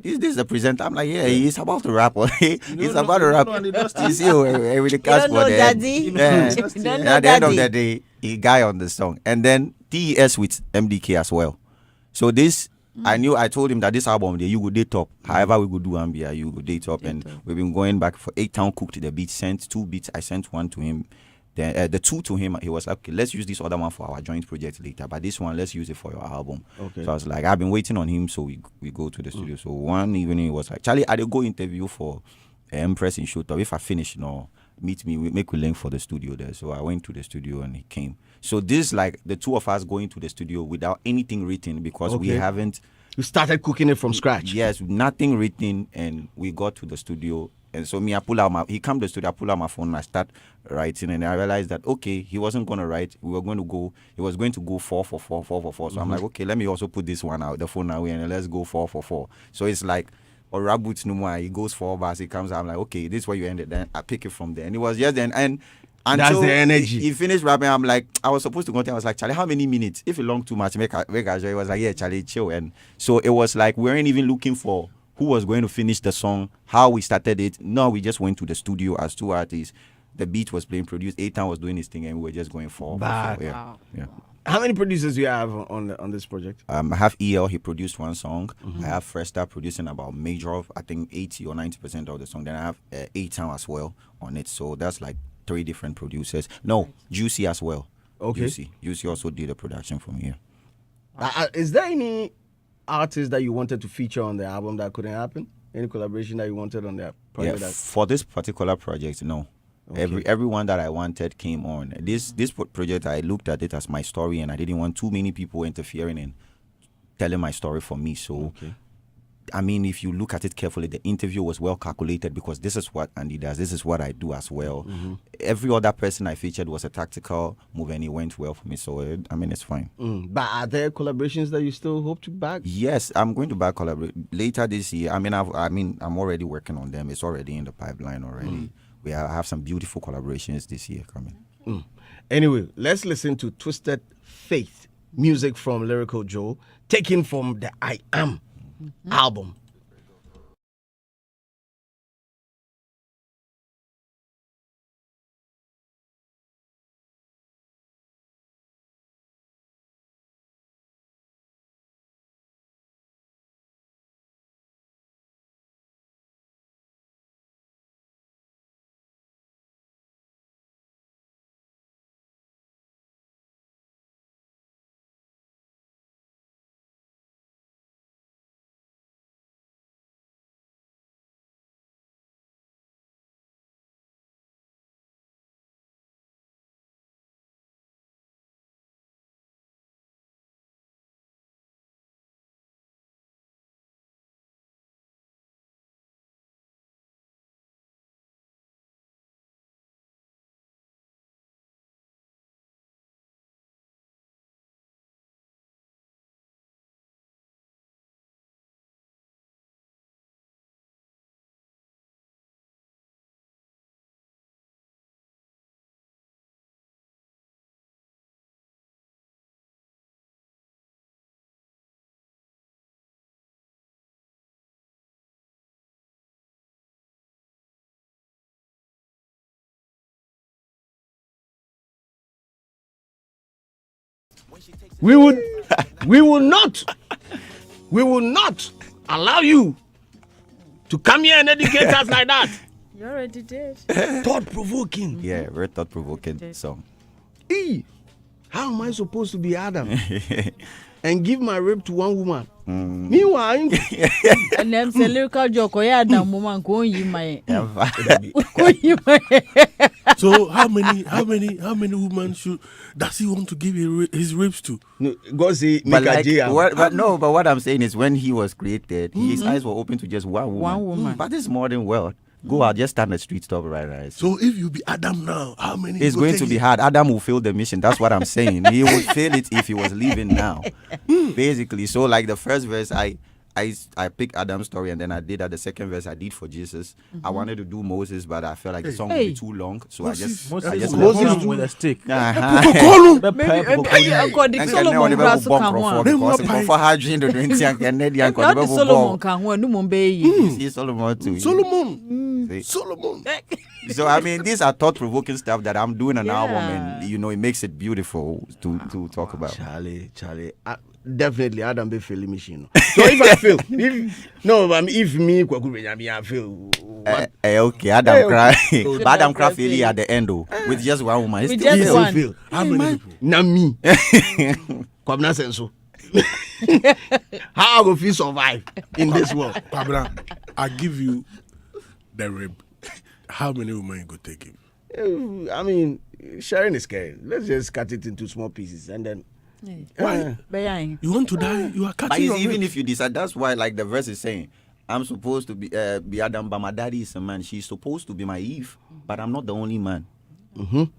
is this the presenter? I'm like, yeah, he's about to rap. He's about to rap. You see, with the cast for Daddy. At the end of the day, he guy on the song. And then TES with MDK as well. So this, I told him that this album, you go date up. However we go do Ambia, you go date up. And we've been going back for 8 Town cooked the beat, sent 2 beats. I sent 1 to him. Then the 2 to him, he was like, okay, let's use this other one for our joint project later. But this one, let's use it for your album. Okay. So I was like, I've been waiting on him, so we go to the studio. So one evening, he was like, Charlie, I did go interview for Empress in Showtime. If I finish, meet me, make a link for the studio there. So I went to the studio and he came. So this like the 2 of us going to the studio without anything written because we haven't. You started cooking it from scratch? Yes, nothing written, and we got to the studio. And so he come to the studio, I pull out my phone and I start writing, and I realized that, okay, he wasn't going to write. He was going to go 4 for 4, 4 for 4. So I'm like, okay, let me also put this one out, the phone away, and let's go 4 for 4. So it's like, or Rabbit no more, he goes 4 bars, he comes out, I'm like, okay, this is where you ended. Then I pick it from there. And it was just then, and That's the energy. He finished rapping. I'm like, I was supposed to continue. I was like, Charlie, how many minutes? If it long too much, make a joy. He was like, yeah, Charlie, chill. And so it was like we weren't even looking for who was going to finish the song, how we started it. No, we just went to the studio as two artists. The beat was being produced. Eitan was doing his thing, and we were just going for. Yeah. How many producers do you have on this project? I have EL. He produced one song. I have Fresh Star producing about major, I think 80 or 90% of the song. Then I have Eitan as well on it. So that's like 3 different producers. No, Juicy as well. Okay. Juicy also did the production for me. Is there any artist that you wanted to feature on the album that couldn't happen? Any collaboration that you wanted on that project? Yeah, for this particular project, no. Okay. Everyone that I wanted came on. This project, I looked at it as my story, and I didn't want too many people interfering and telling my story for me. So, I mean, if you look at it carefully, the interview was well calculated because this is what Andy does. This is what I do as well. Every other person I featured was a tactical move, and it went well for me. So, I mean, it's fine. But are there collaborations that you still hope to back? Yes, I'm going to back collaborate later this year. I'm already working on them. It's already in the pipeline already. We have some beautiful collaborations this year coming. Anyway, let's listen to Twisted Faith, music from Lyrical Joe, taken from the I Am album. We will not allow you to come here and educate us like that. You already did. Thought-provoking. Yeah, very thought-provoking song. How am I supposed to be Adam and give my rib to one woman? Meanwhile, and them say Lyrical Joe, Adam woman, go you my. So how many women does he want to give his ribs to? No, God say, but what I'm saying is when he was created, his eyes were open to just one woman. One woman. But this modern world, go out, just stand the street, stop right. So if you be Adam now, how many? It's going to be hard. Adam will fail the mission. That's what I'm saying. He would fail it if he was leaving now. Basically, so like the first verse, I picked Adam's story, and then I did the second verse I did for Jesus. I wanted to do Moses, but I felt like the song would be too long, so Moses Moses with a stick. Solomon. So I mean, these are thought-provoking stuff that I'm doing an album, and it makes it beautiful to talk about. Charlie, definitely Adam be failing machine. So if I fail, if me I fail. Okay, Adam cry, but Adam cry fail at the end with just one woman. With just one. Fail. How many people? Not me. Come na senso. How I go feel survive in this world? Pabra, I give you the rib. How many women you go take him? I mean, sharing is caring. Let's just cut it into small pieces and then. Why? You want to die? You are cutting. But even if you decide, that's why, like the verse is saying, I'm supposed to be Adam, but my daddy is a man. She's supposed to be my Eve, but I'm not the only man.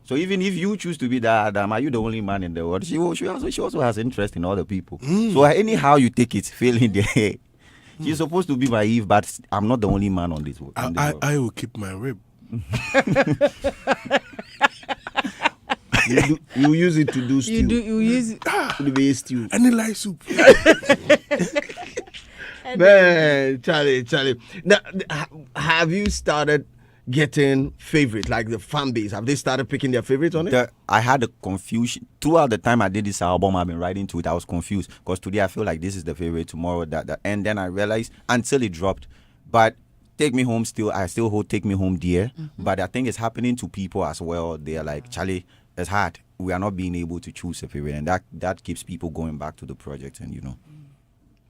So even if you choose to be that Adam, are you the only man in the world? She also has interest in other people. So anyhow you take it, failing there. She's supposed to be my Eve, but I'm not the only man on this world. I will keep my rib. You use it to do stew. You use it to be stew. Any light soup. Man, Charlie. Now, have you started getting favorites, like the fan base? Have they started picking their favorites on it? I had a confusion throughout the time I did this album. I've been writing to it. I was confused because today I feel like this is the favorite, tomorrow that, and then I realized until it dropped. But Take Me Home I still hold Take Me Home dear. But I think it's happening to people as well. They are like, Charlie, it's hard. We are not being able to choose a favorite, and that keeps people going back to the project and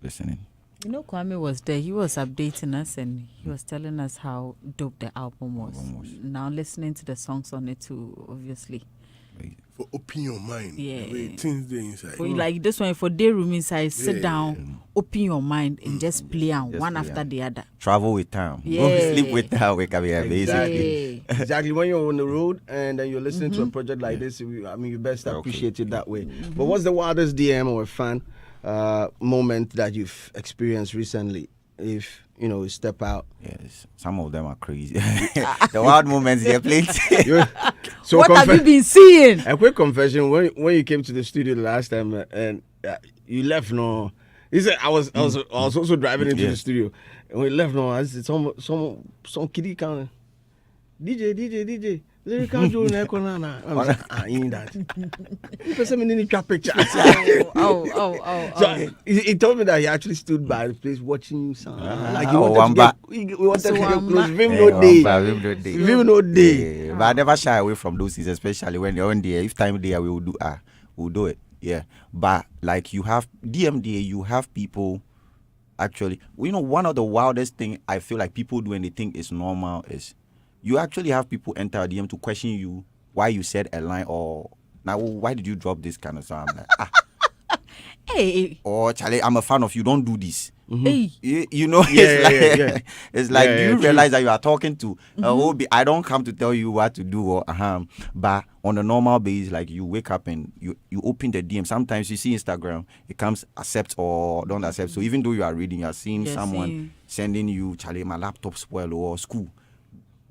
listening. Kwame was there. He was updating us and he was telling us how dope the album was. Now listening to the songs on it too, obviously. For open your mind. Yeah. Things there inside. For like this one, for day room inside, sit down, open your mind and just play on one after the other. Travel with time. Yeah. Sleep with time. Wake up here, basically. Exactly. When you're on the road and then you're listening to a project like this, you best appreciate it that way. But what's the wildest DM or fan moment that you've experienced recently? If you step out. Yes, some of them are crazy. The wild moments, they're plenty. So what have you been seeing? A quick confession: when you came to the studio the last time and you left, he said I was also driving into the studio, and we left. I said some kiddie counter. DJ. Lyrical Joe I was like, ain't that. You person me need a picture. So he told me that he actually stood by the place watching you sound. Like he wanted to get close. Vim no day. But I never shy away from those things, especially when you're on there. If time there, we'll do it. Yeah. But like you have DMDA, you have people. Actually, one of the wildest thing I feel like people do and they think is normal is you actually have people enter a DM to question you why you said a line or now why did you drop this kind of song? I'm like, Hey. Or Charlie, I'm a fan of you. Don't do this. Hey. It's like do you realize that you are talking to I don't come to tell you what to do or but on a normal basis, like you wake up and you open the DM. Sometimes you see Instagram, it comes accept or don't accept. So even though you are reading, you are seeing someone sending you, Charlie, my laptop spoiled or school.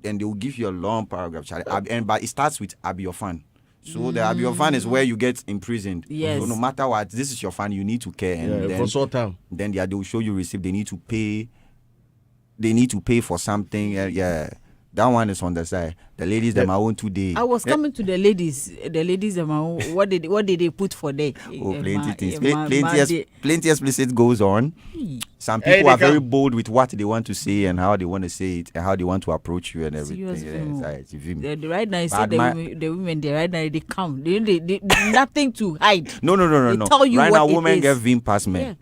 And they will give you a long paragraph, Charlie. But it starts with "I be your fan." So the "I be your fan" is where you get imprisoned. Yes. So no matter what, this is your fan. You need to care. And then, for short time. Then they will show you receipt. They need to pay. They need to pay for something. That one is on the side. The ladies, them are own today. I was coming to the ladies. The ladies, them are what did they put for there? Plenty things. Plenty explicit goes on. Some people are very bold with what they want to say and how they want to say it and how they want to approach you and everything. Right now, the women, right now, they come. They nothing to hide. No. Tell you right what now, women get Vim past men.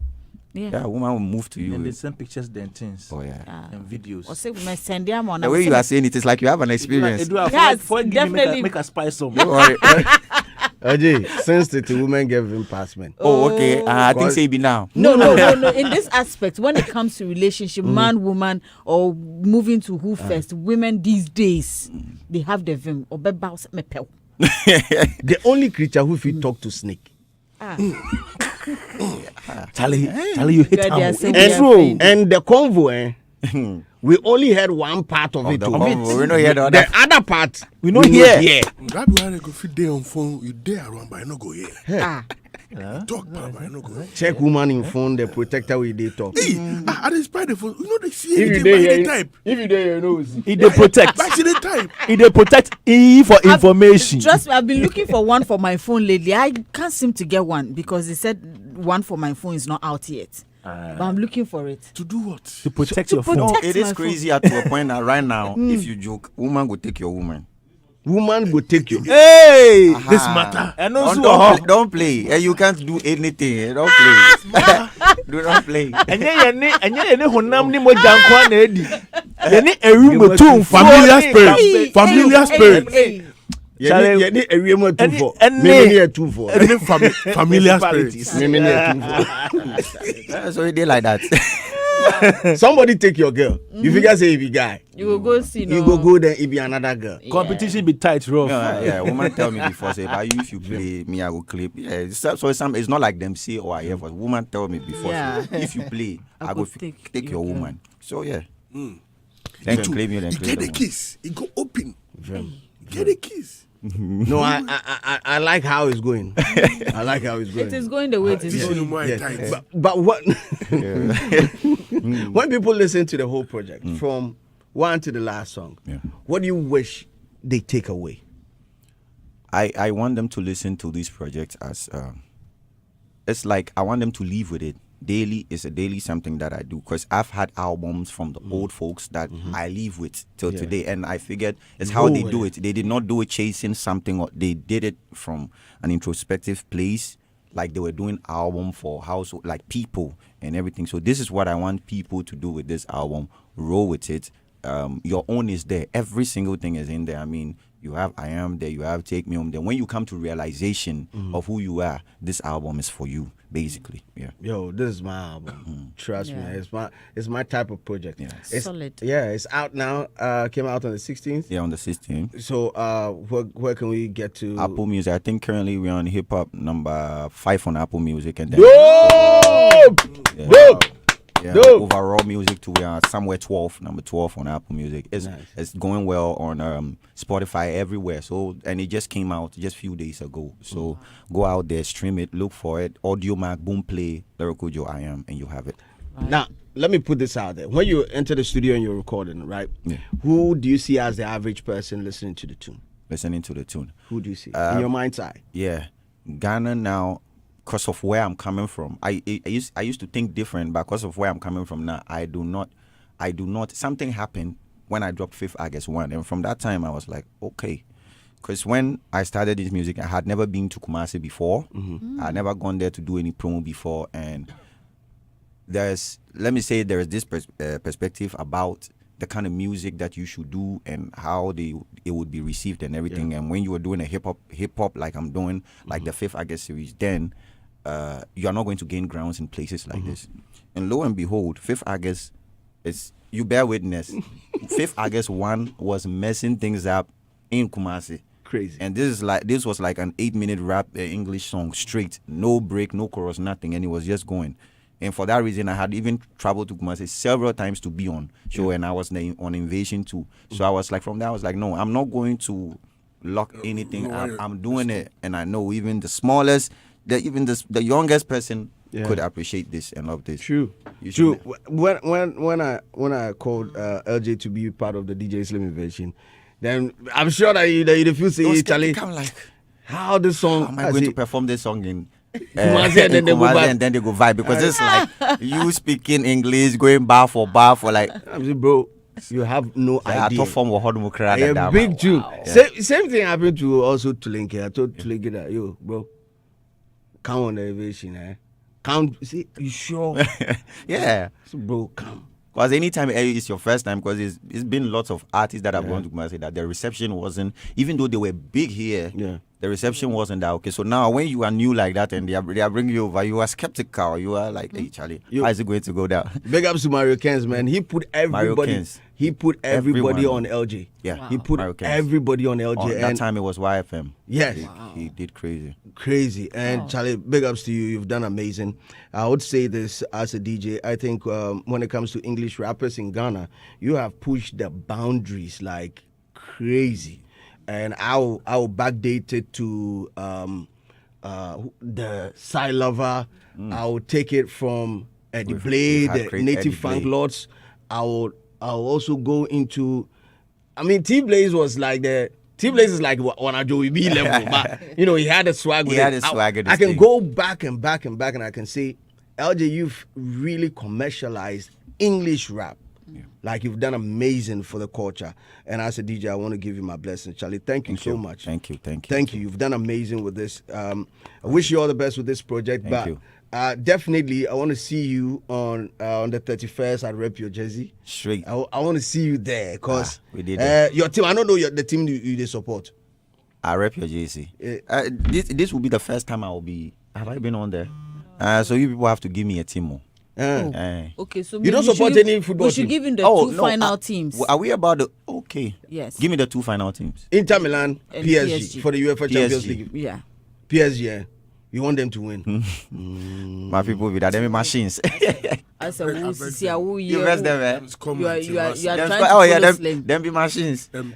Yeah, woman will move to you. And they send pictures, then things. Oh yeah, and videos. Or say we send them on. The way you are saying it is like you have an experience. Yes, definitely. Make a spice some. Ajay, since the women gave him past men. Oh, okay. I think say be now. No. In this aspect, when it comes to relationship, man, woman, or moving to who first, women these days, they have the vim or bounce me pel. The only creature who fit talk to snake. Charlie, you hit him. And the convo, we only had one part of it. We don't hear the other part. We don't hear. That's why they go fit there on phone. You there around, but I not go here. Talk, but I not go here. Check woman in phone, the protector with they talk. I just spy the phone. They see anything by the type. If you there, They protect. Back to the type. They protect for information. Trust me, I've been looking for one for my phone lately. I can't seem to get one because they said one for my phone is not out yet. But I'm looking for it. To do what? To protect your phone. protect it is crazy to a point that right now, if you joke, woman will take your woman. Woman will take you. Hey, this matter. And don't play. You can't do anything. Don't play. Do not play. And then honam ni mo jankwa na edi. Then a room to familiar spirit. Yeah, need a real two for. Familiar spirit. So they like that. Somebody take your girl. You figure say if you guy, you will go see. You go there. It be another girl. Competition be tight, rough. Woman tell me before say, but if you play, me I will clip. Yeah, so it's not like them say or I hear for. Woman tell me before. Say, if you play, I go take your woman. So yeah. Then claim you. Then get the kiss. It go open. Get the kiss. No, I like how it's going. I like how it's going. It is going the way it is going. Yes. But what? When people listen to the whole project, from one to the last song, what do you wish they take away? I want them to listen to this project as it's like I want them to live with it daily. It's a daily something that I do, because I've had albums from the old folks that I live with till today, and I figured it's how they do it. They did not do it chasing something, or they did it from an introspective place, like they were doing album for household, like people and everything. So this is what I want people to do with this album. Roll with it. Your own is there. Every single thing is in there. I mean, you have I Am there, you have Take Me Home there. When you come to realization of who you are, this album is for you, basically. Yeah. Yo, this is my album. Trust me, it's my type of project. Yeah. It's solid. Yeah, it's out now. Came out on the 16th. Yeah, on the 16th. So where can we get to? Apple Music. I think currently we're on hip hop number 5 on Apple Music, and then overall music too. We are somewhere number 12 on Apple Music. It's going well on Spotify, everywhere. So, and it just came out just a few days ago. So go out there, stream it, look for it. Audio Mac, Boom Play, Lyrical Joe, I Am, and you have it. Right. Now, let me put this out there. When you enter the studio and you're recording, right? Yeah. Who do you see as the average person listening to the tune? Listening to the tune. Who do you see in your mind's eye? Yeah, Ghana now. Because of where I'm coming from, I used to think different, but because of where I'm coming from now, I do not. Something happened when I dropped 5th August 1, and from that time I was like, okay. Because when I started this music, I had never been to Kumasi before. I had never gone there to do any promo before, and there is this perspective about the kind of music that you should do and how it would be received and everything. And when you were doing a hip hop like I'm doing, like the 5th August series, then you are not going to gain grounds in places like this. And lo and behold, 5th August is, you bear witness, 5th August 1 was messing things up in Kumasi. Crazy. And this was like an 8-minute rap English song straight, no break, no chorus, nothing, and it was just going. And for that reason, I had even traveled to Kumasi several times to be on show, and I was on Invasion too. So I was like, from there, I was like, no, I'm not going to lock anything up. I'm doing it, and I know even the smallest, the youngest person could appreciate this and love this. True. When I called LJ to be part of the DJ Slim Invasion, then I'm sure that you feel say, Charlie, I'm like, how this song? How am I going to perform this song in? And then they go vibe, because it's like you speaking English, going bar for like. I'm saying, bro, you have no idea. A big tune. Wow. Same thing happened to Tulinke. I told Tulinke that, yo, bro, come on the Invasion, Come, see, you sure? Yeah. So, bro, come. Because anytime it's your first time, because it's been lots of artists that have gone to Kumasi that the reception wasn't, even though they were big here, the reception wasn't that okay. So now when you are new like that and they are bringing you over, you are skeptical. You are like, hey, Charlie, how is it going to go down? Big ups to Mario Kens, man. He put everybody. He put everybody on LG. Yeah. Wow. He put everybody on LG. At that time it was YFM. Yes. He did crazy. And Charlie, big ups to you. You've done amazing. I would say this as a DJ. I think when it comes to English rappers in Ghana, you have pushed the boundaries like crazy. And I'll backdate it to the Side Lover. I'll take it from Eddie Blade, the Native Funk Lords. I'll also go into, I mean, T-Blaze is like on a Joey B level, but he had a swag with it. I can go back and I can say, LJ, you've really commercialized English rap. Yeah. Like, you've done amazing for the culture. And as a DJ, I want to give you my blessing, Charlie. Thank you so much. Thank you. You've done amazing with this. I wish you all the best with this project. Thank you. Definitely, I want to see you on the 31st. I rep your jersey. Straight. I want to see you there because we did your team. I don't know the team you support. I rep your jersey. This will be the first time I will be. Have I been on there? So you people have to give me a team more. Okay, so you don't support any football team? We should give him the two final teams. Are we about the... Okay. Yes. Give me the two final teams. Inter Milan, PSG for the UEFA Champions League. Yeah. PSG, You want them to win. My people with that, them machines. I said, you rest them, man. You are trying to follow Slim. Them be machines. Them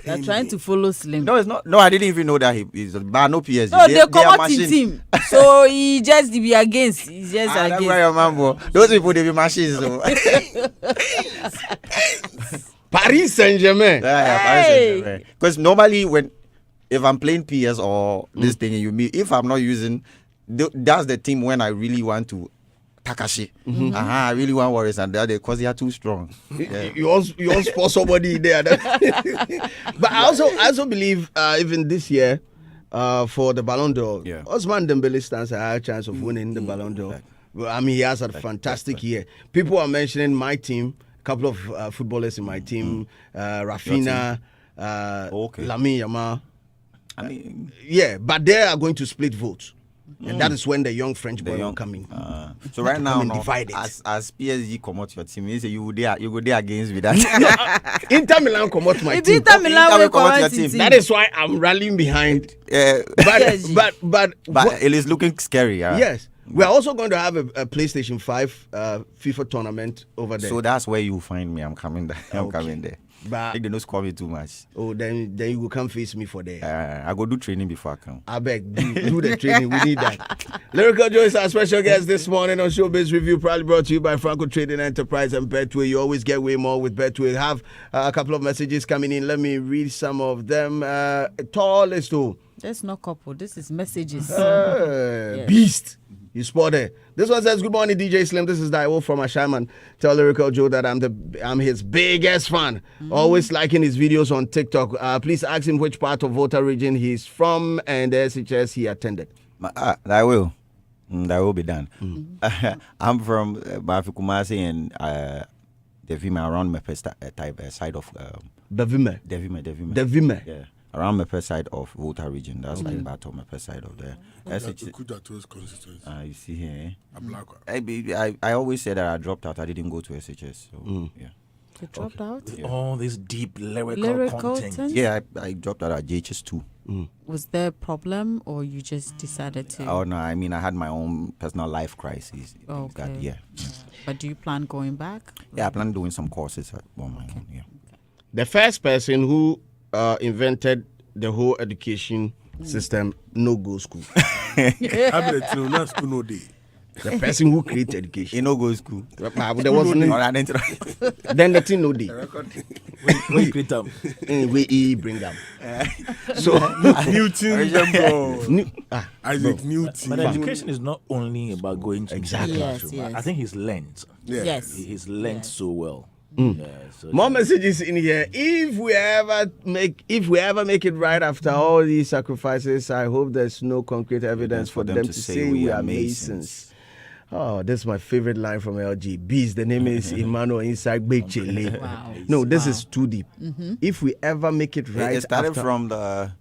They're trying to follow Slim. No, it's not. No, I didn't even know that he's but no PSG. No, they come out in team. So he just be against. He's just against. That's why your man, bro. Those people, they be machines. So. Paris Saint-Germain. Paris Saint-Germain. Because normally if I'm playing PS or this thing, if I'm not using, that's the team when I really want to Takashi. I really want Warriors and that because they are too strong. Yeah. You also spot somebody there. But I also believe even this year for the Ballon d'Or, Ousmane Dembele stands a higher chance of winning the Ballon d'Or. Well, I mean, he has a fantastic year. People are mentioning my team, a couple of footballers in my team, Rafinha, Lamine Yamal. I mean, but they are going to split votes. And that is when the young French boy will come in. So right now, as PSG come out your team, you go there against with that. Inter Milan come out my team. Inter Milan will come out your team. That is why I'm rallying behind. But it is looking scary. Yes. We are also going to have a PlayStation 5 FIFA tournament over there. So that's where you find me. I'm coming there. I'm coming there. But I think they don't score me too much. Oh, then you will come face me for there. I go do training before I come. I beg, do the training. We need that. Lyrical Joe is our special guest this morning on Showbiz Review, proudly brought to you by Franco Trading Enterprise and Betway. You always get way more with Betway. Have a couple of messages coming in. Let me read some of them. Tallest too. That's not couple. This is messages. Beast. You spotted. This one says, "Good morning, DJ Slim. This is Daiwo from Ashaman. Tell Lyrical Joe that I'm his biggest fan. Always liking his videos on TikTok. Please ask him which part of Volta region he's from and the SHS he attended." That will be done. I'm from Bafikumasi and Devime around Mepe side of Devime. Yeah. Around Mepe side of Volta region. That's like Bato Mepe side of there. You see here. I always say that I dropped out. I didn't go to SHS. So yeah. You dropped out? Yeah. All this deep lyrical content. Yeah, I dropped out at JHS too. Was there a problem or you just decided to? Oh no, I mean I had my own personal life crisis. Okay. But do you plan going back? Yeah, I plan doing some courses on my own. Yeah. The first person who invented the whole education system, no go school. The person who created education, he no go school. There wasn't. Then the thing no day. When you create them, we bring them. So Newton, bro. Isaac Newton. But education is not only about going to classroom. Yes. I think he's learned. Yes. He's learned so well. So more messages in here. If we ever make it right after all these sacrifices, I hope there's no concrete evidence for them to say we are Masons. Oh, this is my favorite line from LG. Bees, the name is Emmanuel inside Bechele. Wow. No, this is too deep. If we ever make it right, it started from the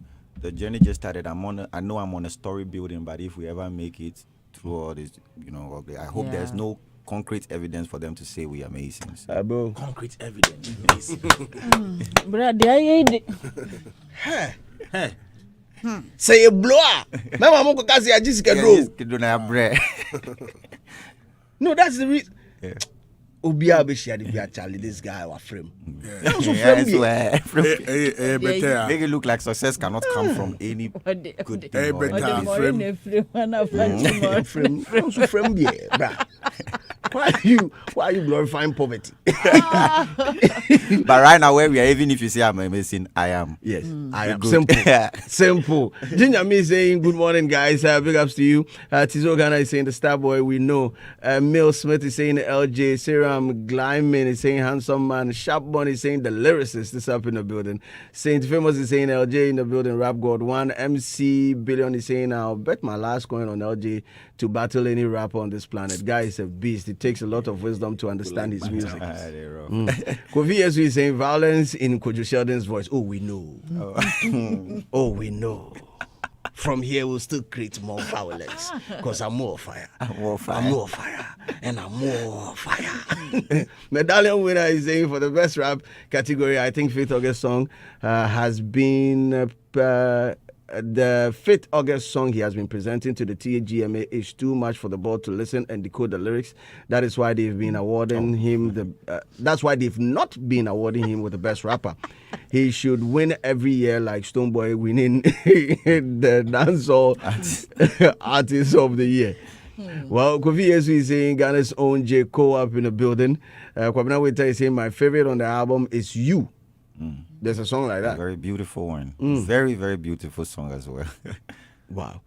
journey just started. I know I'm on a story building, but if we ever make it through all this, I hope there's no concrete evidence for them to say we are Masons. Concrete evidence. Say a blower. No, that's the reason. This guy our frame. Make it look like success cannot come from any good thing. Why are you glorifying poverty? But right now, where we are, even if you say I'm a Mason, I am. Yes, I am. Simple. Ginger me saying good morning, guys. Big ups to you. Tizo Ghana is saying the star boy we know. Mill Smith is saying the LJ. Seram Glyman is saying handsome man. Sharpbone is saying the lyricist is up in the building. Saint Famous is saying LJ in the building. Rap God 1. MC Billion is saying I'll bet my last coin on LJ to battle any rapper on this planet. Guy is a beast. It takes a lot of wisdom to understand his music. Kofi Yesu is saying violence in Kojo Sheldon's voice. Oh, we know. Oh, we know. From here, we'll still create more violence because I'm more fire. I'm more fire. And I'm more fire. Medallion winner is saying for the best rap category, I think 5th August song has been The 5th August song he has been presenting to the TGMA is too much for the board to listen and decode the lyrics. That is why they've been awarding him that's why they've not been awarding him with the best rapper. He should win every year like Stonebwoy winning the dancehall artist of the year. Well, Kofi Yesu is saying Ghana's own J. Cole up in the building. Kwabena Weta is saying my favorite on the album is You. There's a song like that. A very beautiful one. Very, very beautiful song as well. Wow.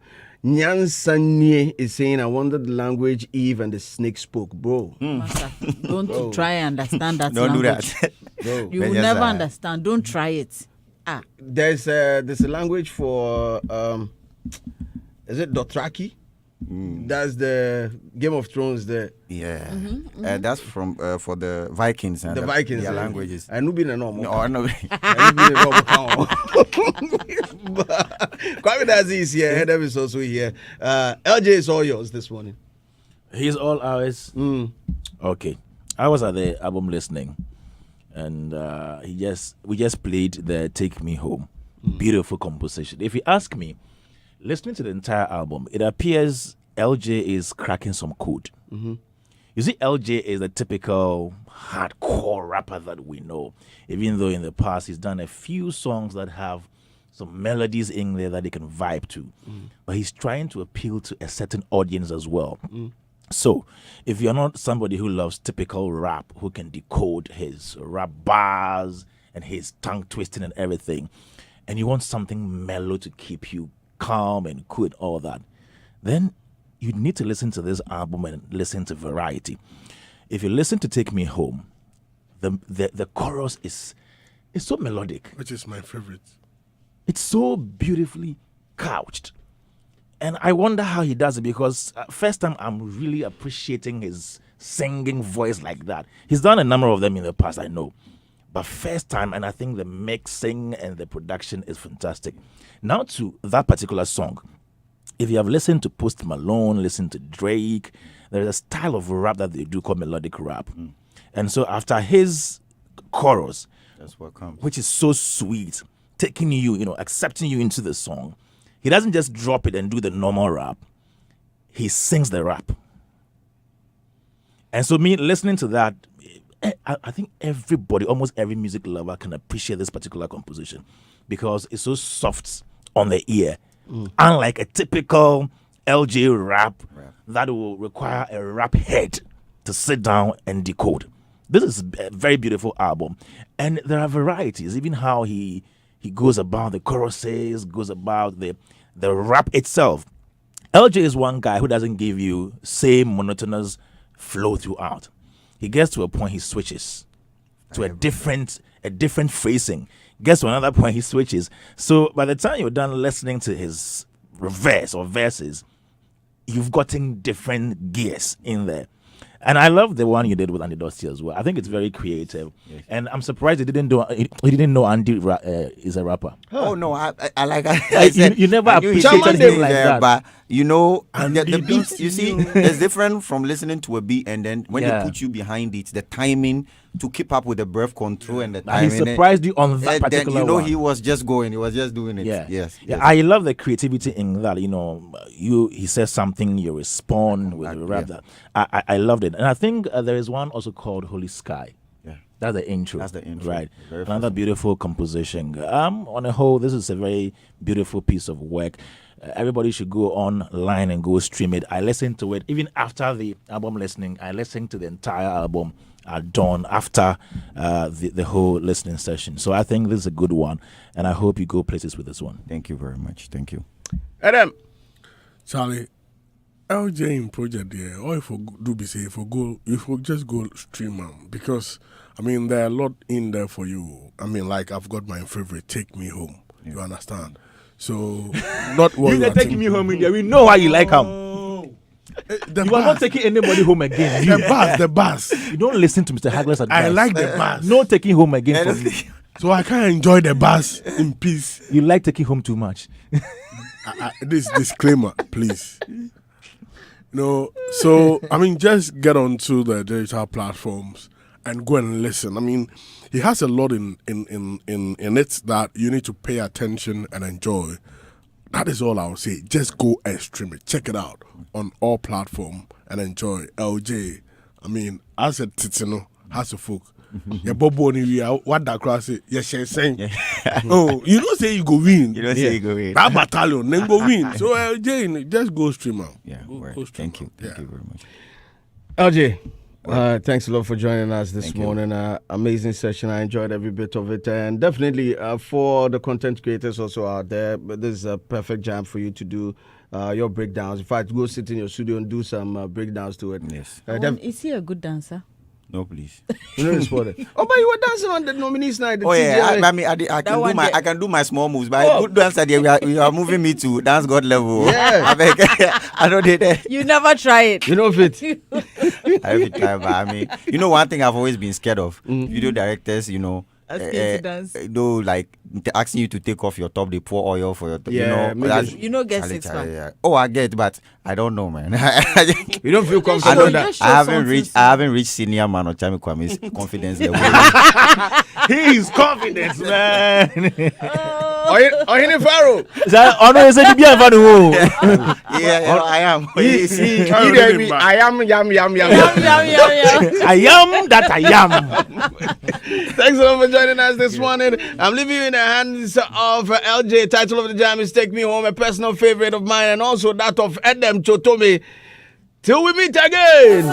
Nyansanye is saying, I wonder the language Eve and the snake spoke, bro. Master, don't try and understand that Don't language. do that. You will never understand. Don't try it. There's a language for, is it Dothraki? That's the Game of Thrones there. Yeah. That's from for the Vikings. And the Vikings. Their languages. I know being a normal. No, I know. Kwame Dazi is here. Hedem is also here. LJ is all yours this morning. He's all ours. Okay. I was at the album listening, and we just played the Take Me Home. Beautiful composition. If you ask me, listening to the entire album, it appears LJ is cracking some code. You see, LJ is the typical hardcore rapper that we know, even though in the past he's done a few songs that have some melodies in there that they can vibe to. But he's trying to appeal to a certain audience as well. So, if you're not somebody who loves typical rap, who can decode his rap bars and his tongue twisting and everything, and you want something mellow to keep you calm and cool and all that, then you need to listen to this album and listen to variety. If you listen to Take Me Home, the chorus is so melodic. Which is my favorite. It's so beautifully couched. And I wonder how he does it, because first time I'm really appreciating his singing voice like that. He's done a number of them in the past, I know. But first time, and I think the mixing and the production is fantastic. Now to that particular song. If you have listened to Post Malone, listened to Drake, there's a style of rap that they do called melodic rap. And so after his chorus, that's what comes, which is so sweet, taking you, accepting you into the song, he doesn't just drop it and do the normal rap. He sings the rap. And so me listening to that, I think everybody, almost every music lover can appreciate this particular composition because it's so soft on the ear. Unlike a typical LJ rap that will require a rap head to sit down and decode. This is a very beautiful album. And there are varieties, even how he goes about the choruses, goes about the rap itself. LJ is one guy who doesn't give you same monotonous flow throughout. He gets to a point he switches to a different phrasing. Gets to another point he switches. So by the time you're done listening to his verse or verses, you've gotten different gears in there. And I love the one you did with Andy Dusty as well. I think it's very creative. Yes. And I'm surprised he didn't know Andy is a rapper. Oh no, I like I said, you never appreciated him like that. But the beat, you see, it's different from listening to a beat and then when they put you behind it, the timing to keep up with the breath control and the timing. He surprised you on that particular one. He was just going, he was just doing it. Yes. I love the creativity in that. He says something, you respond with a rap. That I loved it. And I think there is one also called Holy Sky. Yeah. That's the intro. Right. Another beautiful composition. On a whole, this is a very beautiful piece of work. Everybody should go online and go stream it. I listened to it. Even after the album listening, I listened to the entire album at dawn after the whole listening session. So I think this is a good one. And I hope you go places with this one. Thank you very much. Thank you. Adam. Charlie, LJ in project there, or if we do be say if we just go stream them, because there are a lot in there for you. Like I've got my favorite, Take Me Home. Yeah. You understand? So not what you're taking me home in there. We know how you like him. You are not taking anybody home again. The bus. You don't listen to Mr. Hagler's advice. I like the bus. No taking home again from me. So I can't enjoy the bus in peace. You like taking home too much. This disclaimer, please. So just get onto the digital platforms and go and listen. He has a lot in it that you need to pay attention and enjoy. That is all I'll say. Just go and stream it. Check it out on all platforms and enjoy. LJ, I mean, I said Titino, has a folk. Your bobo ni what that cross it? Yes, saying. Oh, you don't say you go win. You don't say you go win. That battalion, then go win. So LJ, just go stream out. Yeah, go stream thank you. Thank you very much. LJ, thanks a lot for joining us this morning. Amazing session. I enjoyed every bit of it. And definitely for the content creators also out there, this is a perfect jam for you to do your breakdowns. In fact, go sit in your studio and do some breakdowns to it. Yes. Is he a good dancer? No, please. You know the sport. Oh, but you were dancing on the nominees night. I can do my small moves, but a good dancer, you are moving me to dance God level. Yeah. I don't need that. You never try it. You know fit. I have to try, but I mean, you know, one thing I've always been scared of, video directors, you know, like asking you to take off your top, they pour oil for your top. Yeah, you know, get 6 pack. Oh, I get, but I don't know, man. You don't feel comfortable with that. I haven't reached senior man or Chami Kwame's confidence level. He's confident, man. Ohini Faro. Yeah, I am. I am yam. I am that I am. Thanks a lot for joining us this morning. I'm leaving you in the hands of LJ. Title of the jam is Take Me Home, a personal favorite of mine, and also that of Edem Chotome. Till we meet again.